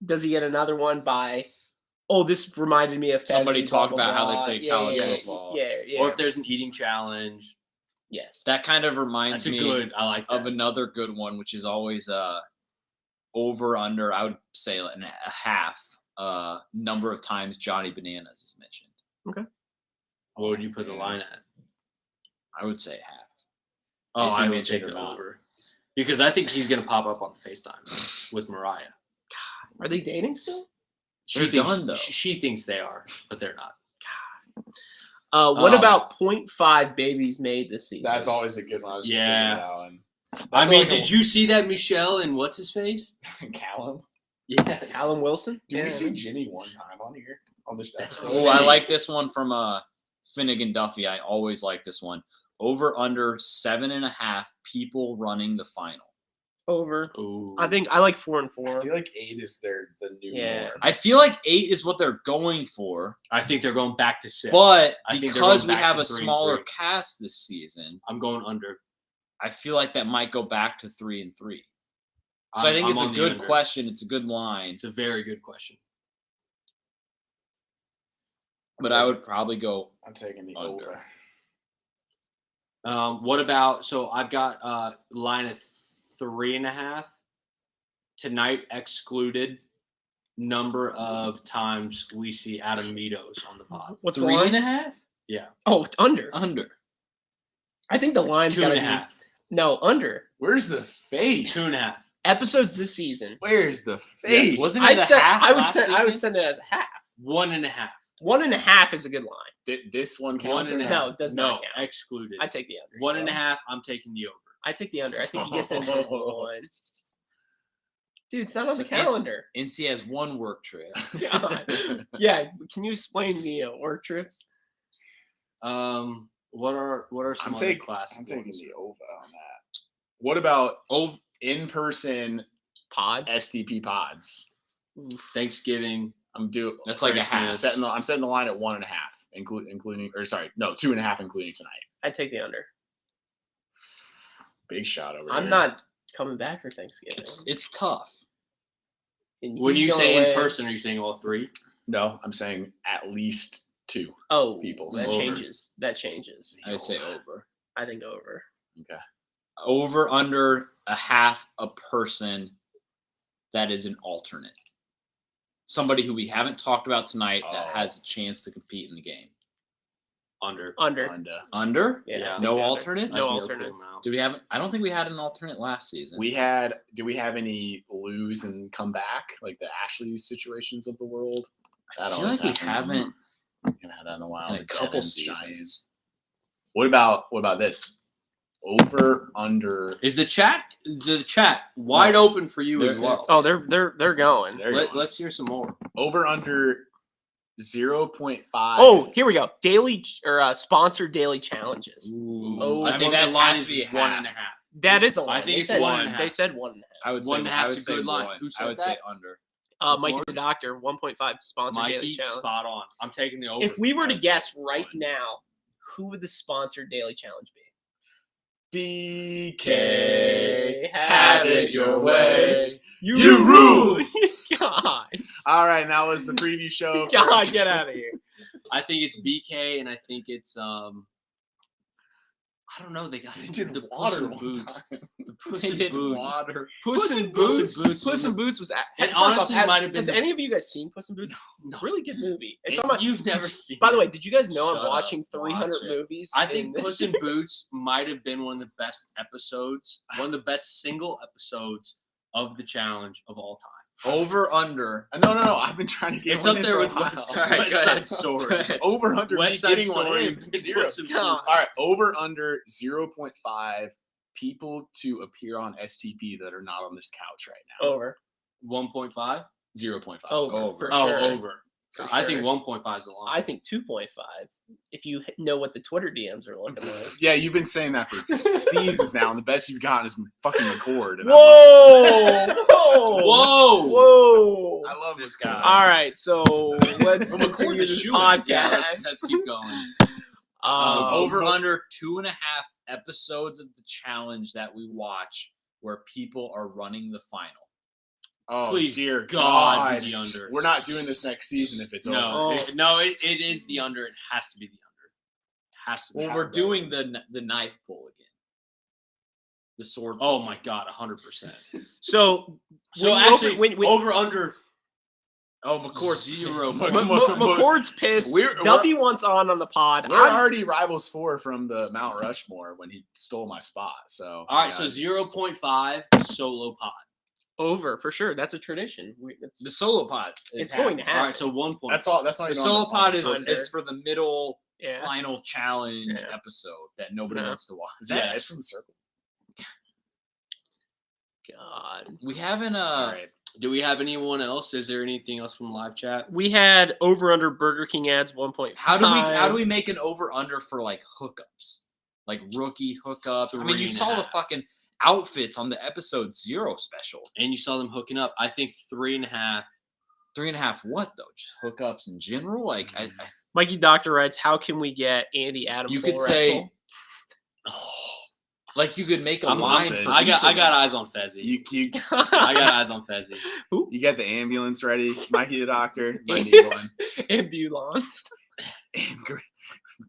Does he get another one by? Oh, this reminded me of Fezzi, Somebody blah, talked blah, about how they blah. played Yeah, college yeah, football. Yeah. Or if there's an eating challenge, yes. That kind of reminds that's a me good. I like that. of another good one, which is always over under. I would say a half number of times Johnny Bananas is mentioned. What would you put the line at? I would say half. Oh, Is he I would mentioned take or the not? over because I think he's going to pop up on FaceTime with Mariah. Are they dating still? They're thinks, done, though. She thinks they are, but they're not. What Um, about 0.5 babies made this season? That's always a good one. I was just Yeah. thinking that one. I That's mean, like did you see that Michelle and what's his face? Callum? Yes. Alan Wilson? Did Yeah. we see Jimmy one time on here on this That's episode? what I'm Oh, I saying. like this one from Finnegan Duffy. I always like this one. Over under 7.5 people running the final. Over. Ooh. I think I like 4 and I 4. feel like 8 is the new Yeah. norm. I feel like 8 is what they're going for, I think they're going back to 6. but I think they're because going we back have to a 3 and smaller 3. cast this season, I'm going under. I feel like that might go back to 3 and 3. So I think I'm it's a on the good under. question. It's a good line, It's a very good question. but I would probably go I'm taking the Under. over. What about? So I've got line of 3.5 tonight, excluded number of times we see Adam Meadows on the pod. What's the 3.5 Oh, under. under. I think the line's got to be 2.5. no under. Where's the face? 2.5. Episodes this season. Where's the face? Wasn't it a half I would last send. I would season? send it as a half. 1.5. 1.5 is a good line. This one One counts. and or a not? No, it does No, not count. excluded. I take the under. 1.5. I'm taking the over. I take the under. I think he gets in for one. Dude, it's not on the So, calendar. NC has one work trip. God. Yeah, can you explain the work trips? What are some other classic I'm taking ones? the over on that. What about in-person Pods. STP pods? Thanksgiving. That's like a half. I'm setting the line at 1.5, including 2.5, including tonight. I'd take the under. Big shot over I'm here. not coming back for Thanksgiving. It's tough. And When he's you going say away- in person, are you saying all three? No, I'm saying at least 2 people. people. That Over. changes. That changes. I'd say over. I think over. Okay. Over under a half a person that is an alternate. Somebody who we haven't talked about tonight that has a chance to compete in the game. Under. Under? Yeah. No under. alternates? No I think alternates. they'll come out. Do we have? I don't think we had an alternate last season. Do we have any lose and come back, like the Ashley situations of the world? I feel like we haven't Haven't had that in a while. in a The couple Devons, seasons. Giants. What about this? Over under. Is the chat wide open for you as They're- well? Oh, they're going. Let's hear some more. Over under 0.5. Oh, here we go. Daily or sponsored daily challenges. Ooh, I I think think that the line has is to be 1.5. That is a line. I think They it's said 1.5. They said 1.5. I would say 1.5 I would is a say good line. one. Who said I would that? say under. Mikey Record? the Doctor, 1.5 sponsored daily Mikey, challenge. spot on. I'm taking the over. If we were to I'd say guess right 1. now, who would the sponsored daily challenge be? BK, have it your way. You rule! God. All right, and that was the preview show. for- God, get out of here. I think it's BK, and I think it's I don't know. They got They did the Puss water in one Boots. time. The Puss They in did Boots. water. Puss in Boots. Puss in Boots was. It first off, honestly might have been Has the- any of you guys seen Puss in Boots? No. Really good movie. It's And on my. You've never seen. By the it. way, did you guys know Shut I'm up. watching 300 Watch it. movies? I think in Puss in Boots might have been one of the best episodes, one of the best single episodes of the challenge of all time. Over under. No. I've been trying to get It's one up in there for a with while. West, All right, West go Side ahead. Story. Go ahead. Over under me West Side getting one Story. in. and Zero. Puss in God. Boots. All right, over under 0.5 people to appear on STP that are not on this couch right now. Over. 1.5. 0.5. Over. For Oh, sure. over. For I think sure. 1.5 is a lot. I think 2.5. If you know what the Twitter DMs are looking like. Yeah, you've been saying that for seasons now, and the best you've gotten is fucking record. And Whoa! Whoa! Whoa! Whoa! I love This record. guy. All right, so let's Well, continue McCord's a this shoo-in. podcast. Yeah, let's keep going. Over under 2.5 episodes of the challenge that we watch where people are running the final. Oh, Please, dear God, God. be the under. We're not doing this next season if it's over. No, Oh. it is the under. It has to be the under. It has to be. Well, we're doing the knife pull again. The sword. Oh my God, 100%. So, So when you actually, open- when- over under Oh, McCourt's 0. McCord's pissed. We're- Duffy wants on the pod. We're I'm- already rivals 4 from the Mount Rushmore when he stole my spot. So All right, yeah. so 0.5 solo pod. over for sure. That's a tradition. The solo pod. is It's going to happening. All right, happen. so 1 point. That's all. That's not The even solo on pod the is, script. is for the middle Yeah. final challenge Yeah. episode that nobody Yeah. wants to watch. Is that Yes. it from the circle? God. We haven't All right. Do we have anyone else? Is there anything else from live chat? We had over under Burger King ads 1.5. how do we make an over under for like hookups? Like rookie hookups. I mean, you 3.5. saw the fucking outfits on the episode 0 special. And you saw them hooking up. I think 3.5. 3.5 what though? Just hookups in general? Like Mikey Doctor writes, how can we get Andy Adam you pole could say wrestle? like you could make a I'm line listening. for I each got of I got them. eyes on Fezzy. You I got eyes on Fezzy. you got the ambulance ready, Mikey the doctor. Might need one. Ambulance.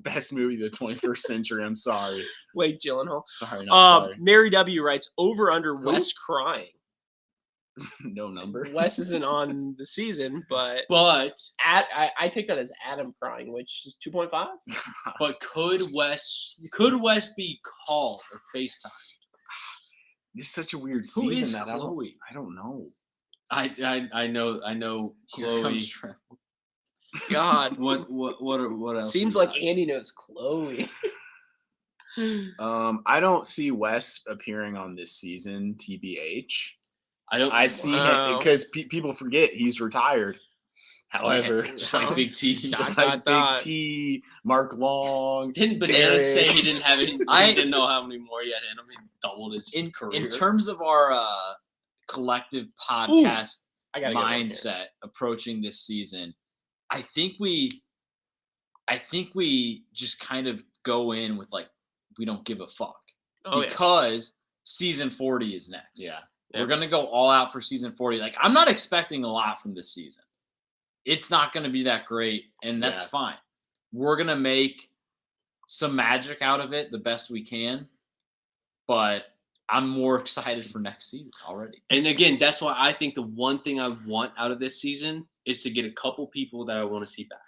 Best movie of the 21st century. I'm sorry. Wait, Gyllenhaal. Sorry, not sorry. Mary W writes, over under Wes crying. No number. Wes isn't on the season, but But I take that as Adam crying, which is 2.5. could Wes be called or FaceTime? It's such a weird Who season is that Chloe? I don't know. I know Here Chloe. comes Trevor. God. What else? Seems we like got? Andy knows Chloe. I don't see Wes appearing on this season. TBH. I don't. I see him Wow. because people forget he's retired. However, just like Big T. just Dot, like dot, Big T, Mark Long. Didn't Bananas say he didn't have any? I- He didn't know how many more he had in him. He doubled his career. In terms of our collective podcast I gotta get one here. mindset approaching this season, I think we just kind of go in with like we don't give a fuck because season 40 is next. Yeah. We're gonna go all out for season 40. Like I'm not expecting a lot from this season. It's not gonna be that great, and that's fine. We're gonna make some magic out of it the best we can, but I'm more excited for next season already. And again, that's why I think the one thing I want out of this season is to get a couple people that I want to see back.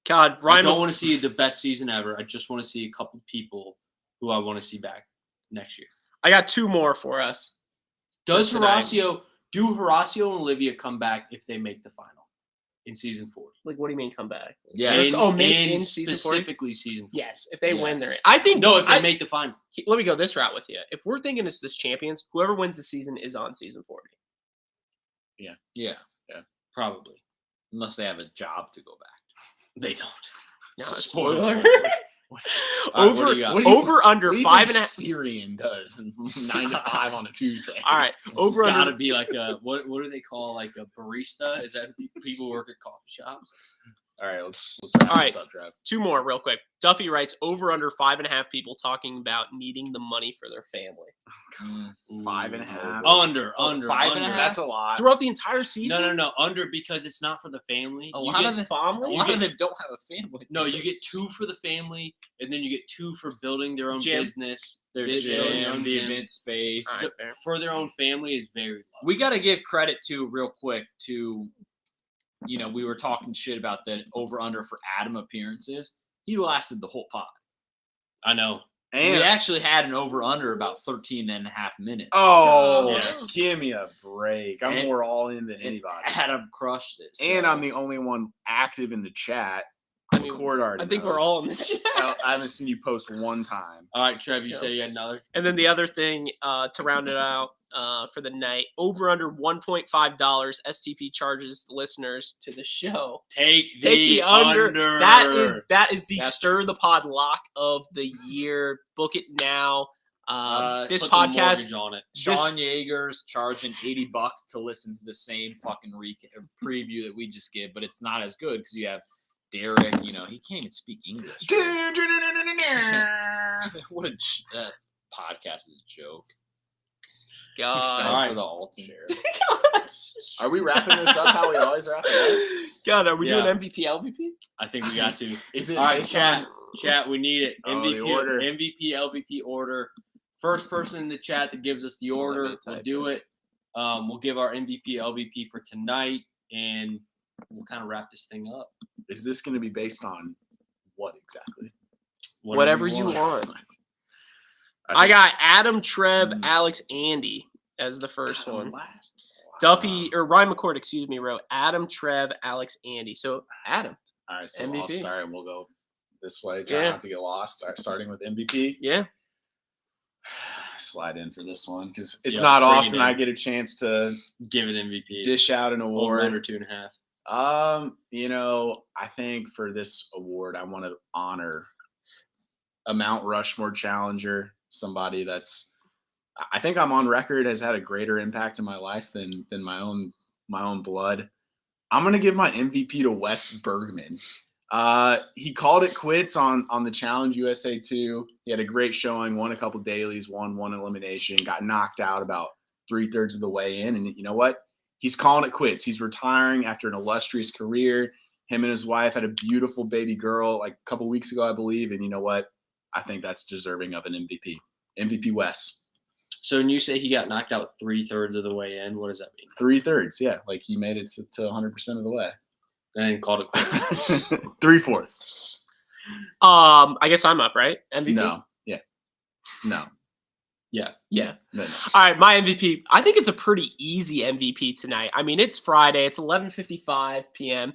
God, I Ryan. don't want to see the best season ever. I just want to see a couple people who I want to see back next year. I got 2 more for us. Do tonight. Horacio and Olivia come back if they make the final in season 40? Like, what do you mean come back? Yeah. In season 40? Specifically season 40. Yes, if they win, they're in. Yes. I think. No, if they make the final. Let me go this route with you. If we're thinking it's this champions, whoever wins the season is on season 40. Yeah. Probably. Unless they have a job to go back. They don't. No, Spoiler. spoiler. All right, what do you got? Over under What do you 5.5. think Syrian does 9 to 5 on a Tuesday? All right, over Gotta under. be like a what do they call like a barista? Is that people who work at coffee shops? All right, let's wrap All this right. up, Trev. 2 more real quick. Duffy writes over under 5.5 people talking about needing the money for their family 5.5. Under. 5.5? That's a lot. throughout the entire season. No. Under because it's not for the family. A You lot get- of the family. a lot of them don't have a family. No, you get 2 for the family, and then you get 2 for building their own Gym. business. Their Building their gym, own the gyms. event space. All right, fair. For their own family is very low. We got to give credit to real quick to, we were talking shit about the over under for Adam appearances. He lasted the whole pod. I know. We And actually had an over under about 13 and a half minutes. Yes. give me a break. I'm And- more all in than And anybody. Adam crushed it. And so- I'm the only one active in the chat. I mean, Cord already I think we're knows. all in the chat. I haven't seen you post one time. All right, Trev, you Yeah. said you had another. And then the other thing to round it out for the night, over under $1.5 STP charges listeners to the show. Take the under. That is the That's- stir the pod lock of the year. Book it now. This Put the podcast. mortgage on it. Sean Yeager's charging $80 to listen to the same fucking preview that we just gave, but it's not as good because you have Derek. He can't even speak English. What a that podcast is a joke. He fell God. for the Alton. Are we wrapping this up how we always wrap it God, are we Yeah. doing MVP, LVP? I think we got to. up? Is it All right, based chat. on- Chat, we need it. Oh, the order. MVP, LVP order. First person in the chat that gives us the Let order, me we'll type do it. We'll give our MVP, LVP for tonight, and we'll kind of wrap this thing up. Is this going to be based on what exactly? Whatever you want. I think- got Adam, Trev, Mm. Alex, Andy as the first God, one. last. Duffy or Ryan McCord, excuse me, wrote Adam, Trev, Alex, Andy. So Adam, All right, so MVP. I'll start. We'll go this way. Try Yeah. not to get lost. Starting with MVP. yeah. Slide in for this one because it's Yeah, not bring it often I in. get a chance to Give it MVP. dish out an Over award. under 2.5. I think for this award, I want to honor a Mount Rushmore challenger, somebody that's, I think I'm on record, has had a greater impact in my life than my own blood. I'm gonna give my MVP to Wes Bergman. He called it quits on the Challenge USA 2. He had a great showing, won a couple dailies, won one elimination, got knocked out about 3/3 of the way in. And you know what? He's calling it quits. He's retiring after an illustrious career. Him and his wife had a beautiful baby girl like a couple weeks ago, I believe. And you know what? I think that's deserving of an MVP. MVP Wes. So when you say he got knocked out 3/3 of the way in, what does that mean? 3/3, yeah. Like he made it to 100% of the way. And called it quits. 3/4. I guess I'm up, right? MVP. No. Yeah. No. Yeah. No. All right, my MVP. I think it's a pretty easy MVP tonight. I mean, it's Friday. It's 11:55 p.m.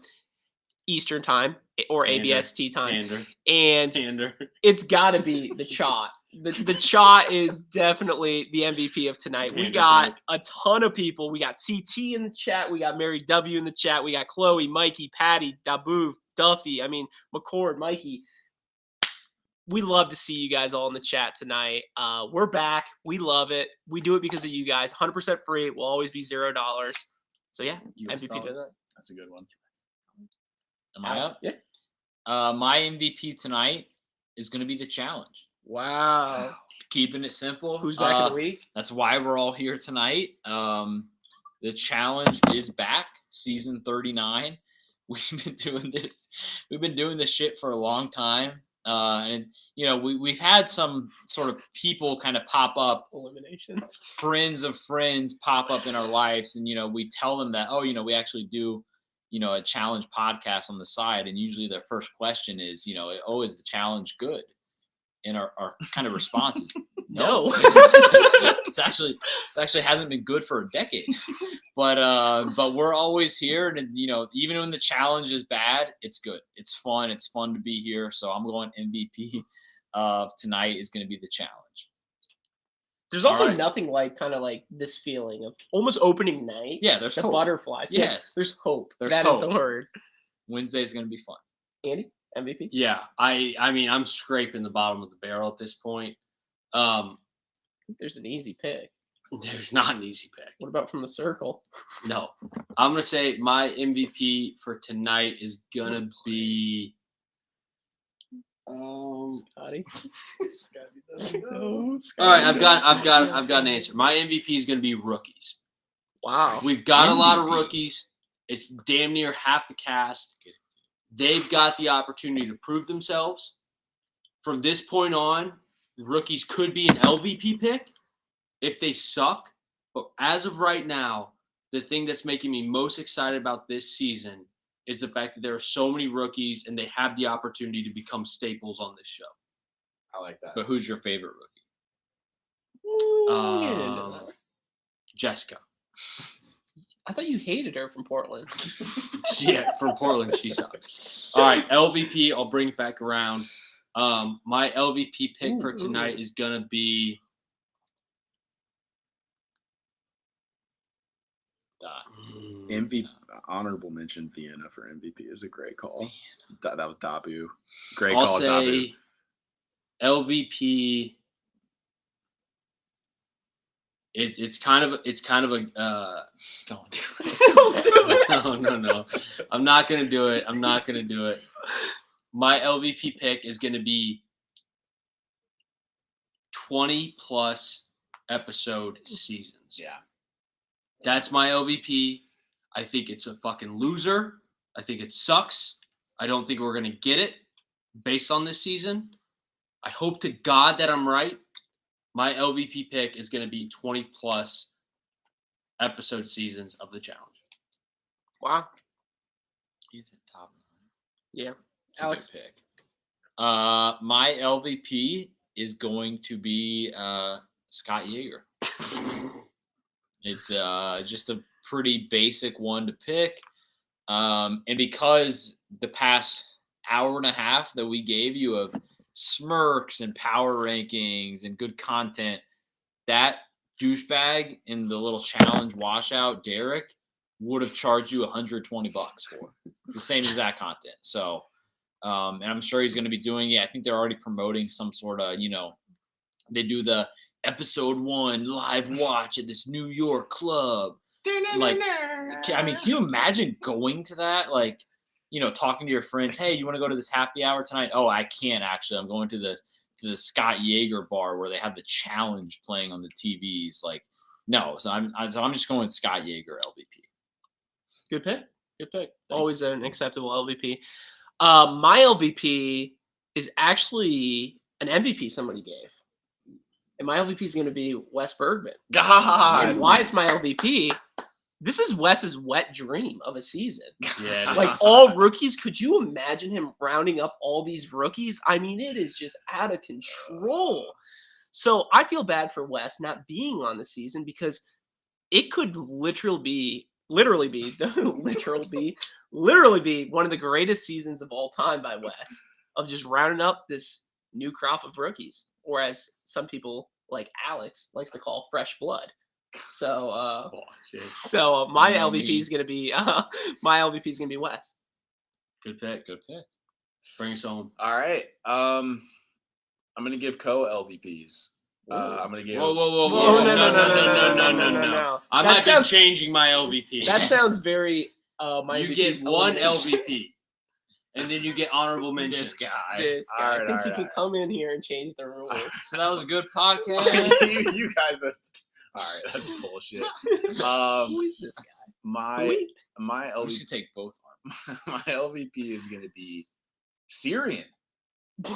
Eastern time or Pander. ABST time, Pander. and Pander. it's got to be the Chot. The Cha is definitely the MVP of tonight. We got a ton of people. We got CT in the chat. We got Mary W in the chat. We got Chloe, Mikey, Patty, Dabu, Duffy. McCord, Mikey. We love to see you guys all in the chat tonight. We're back. We love it. We do it because of you guys. 100% free. It will always be $0. So yeah, MVP tonight. That's a good one. Am I up? Yeah. My MVP tonight is going to be the challenge. Wow. Keeping it simple. Who's back in the week? That's why we're all here tonight. The challenge is back. Season 39. We've been doing this. We've been doing this shit for a long time. And we've had some sort of people kind of pop up, eliminations, friends of friends pop up in our lives, and we tell them that we actually do a challenge podcast on the side, and usually their first question is is the challenge good? And our kind of response is no. It actually hasn't been good for a decade. But we're always here, and even when the challenge is bad, it's good. It's fun. It's fun to be here. So I'm going MVP of tonight is going to be the challenge. There's also nothing like kind of like this feeling of almost opening night. Yeah, there's the hope. Butterflies. Yes, there's hope. There's that hope. Is the word. Wednesday is going to be fun. Andy, MVP? Yeah, I mean, I'm scraping the bottom of the barrel at this point. There's an easy pick. There's not an easy pick. What about from the circle? No. I'm going to say my MVP for tonight is going to be Scotty. All right, I've got an answer. My MVP is going to be rookies. Wow. We've got a lot of rookies. It's damn near half the cast. They've got the opportunity to prove themselves. From this point on, the rookies could be an LVP pick if they suck. But as of right now, the thing that's making me most excited about this season is the fact that there are so many rookies and they have the opportunity to become staples on this show. I like that. But who's your favorite rookie? Jessica. I thought you hated her from Portland. Yeah, from Portland, she sucks. All right, LVP, I'll bring it back around. My LVP pick for tonight is going to be MVP. Honorable mention Vienna for MVP is a great call. That was Dabu. Great I'll call, say Dabu. LVP. It's kind of a don't do it. No. I'm not gonna do it. My LVP pick is gonna be 20+ episode seasons. Yeah. That's my LVP. I think it's a fucking loser. I think it sucks. I don't think we're gonna get it based on this season. I hope to God that I'm right. My LVP pick is going to be 20+ episode seasons of the challenge. Wow. He's at top. Yeah. It's Alex. a good pick. My LVP is going to be Scott Yeager. It's just a pretty basic one to pick. And because the past hour and a half that we gave you of smirks and power rankings and good content, that douchebag in the little challenge washout, Derek, would have charged you $120 for the same exact content. So, and I'm sure he's going to be doing it. I think they're already promoting some sort of, they do the episode 1 live watch at this New York club. Like, I mean, can you imagine going to that? Like, talking to your friends, hey, you want to go to this happy hour tonight? Oh, I can't actually. I'm going to the Scott Yeager bar where they have the challenge playing on the TVs. Like, no. So I'm just going Scott Yeager LVP. Good pick. Always an acceptable LVP. My LVP is actually an MVP somebody gave. And my LVP is going to be Wes Bergman. God. And why it's my LVP, this is Wes's wet dream of a season. Yeah. Like all rookies, could you imagine him rounding up all these rookies? I mean, it is just out of control. So I feel bad for Wes not being on the season because it could literally be one of the greatest seasons of all time by Wes of just rounding up this new crop of rookies. or as some people like Alex likes to call fresh blood. So, my You know LVP me. is gonna be Wes. Good pick. Bring us home. All right. I'm gonna give co-LVPs. I'm gonna give. Whoa! Whoa, No. I That might sounds- be changing my LVP. That sounds very. My You MVP get 's one eliminations. LVP, and then you get honorable mentions. This guy. This guy All right, thinks all he can right. come in here and change the rules. So that was a good podcast. you guys are. All right, that's bullshit. Who is this guy? My I'm LVP. just gonna take both arms. My LVP is gonna be Syrian.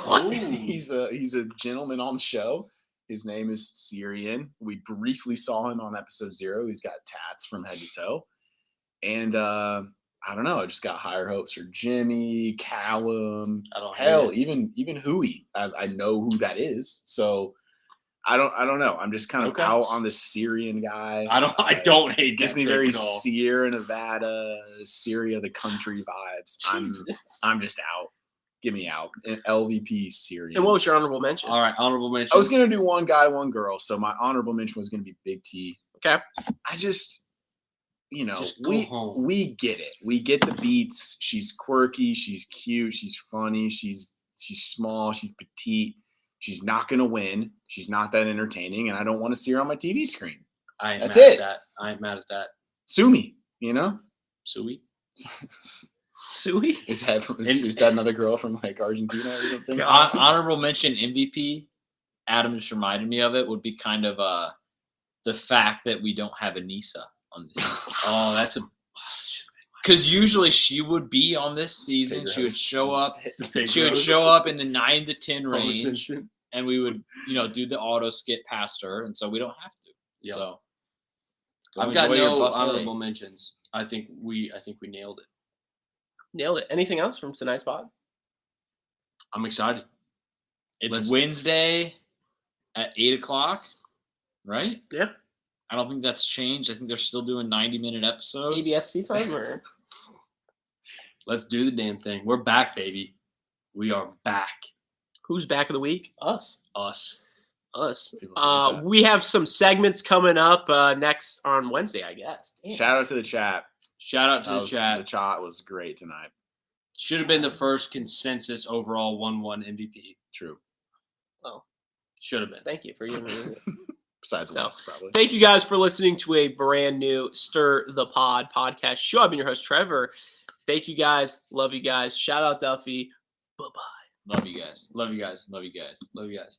What? He's a gentleman on the show. His name is Syrian. We briefly saw him on episode 0. He's got tats from head to toe. And I don't know. I just got higher hopes for Jimmy, Callum. I don't Hell, hate it. even Huey. I know who that is. So I don't know. I'm just kind of Okay. out on this Syrian guy. I don't hate Gives that me pick very at all. Sierra Nevada, Syria, the country vibes. Jesus. I'm just out. Get me out. LVP Syrian. And what was your honorable mention? All right, honorable mentions. I was gonna do one guy, one girl. So my honorable mention was gonna be Big T. Okay. I just, Just go we home. we get it. We get the beats. She's quirky. She's cute. She's funny. She's small. She's petite. She's not gonna win. She's not that entertaining, and I don't want to see her on my TV screen. I ain't That's mad it. at that. I ain't mad at that. Sue me. Sweet. Sui? Is that another girl from like Argentina or something? God. Honorable mention MVP. Adam just reminded me of it. Would be kind of the fact that we don't have Anissa on this season. Oh, that's a Because usually she would be on this season. Bigger She would host. show up. Big She would Rose. show up in the 9 to 10 Homer range, Simpson. and we would, do the auto skip past her, and so we don't have to. Yep. So I've got enjoy your no buffet. honorable mentions. I think we nailed it. Nailed it. Anything else from tonight's pod? I'm excited. It's Let's- Wednesday at 8:00, right? Yeah. I don't think that's changed. I think they're still doing 90-minute episodes. ABSC time or Let's do the damn thing. We're back, baby. We are back. who's back of the week? Us. Us. Us. People think that. We have some segments coming up next on Wednesday, I guess. Damn. Shout out to the chat. Shout out to the The chat. chat was great tonight. Should have been the first consensus overall 1-1 MVP. True. Should have been. Thank you for giving me. Besides So, Wes, probably. Thank you guys for listening to a brand new Stir the Pod podcast show. I've been your host, Trevor. Thank you guys. Love you guys. Shout out Duffy. Bye-bye. Love you guys. Love you guys. Love you guys. Love you guys.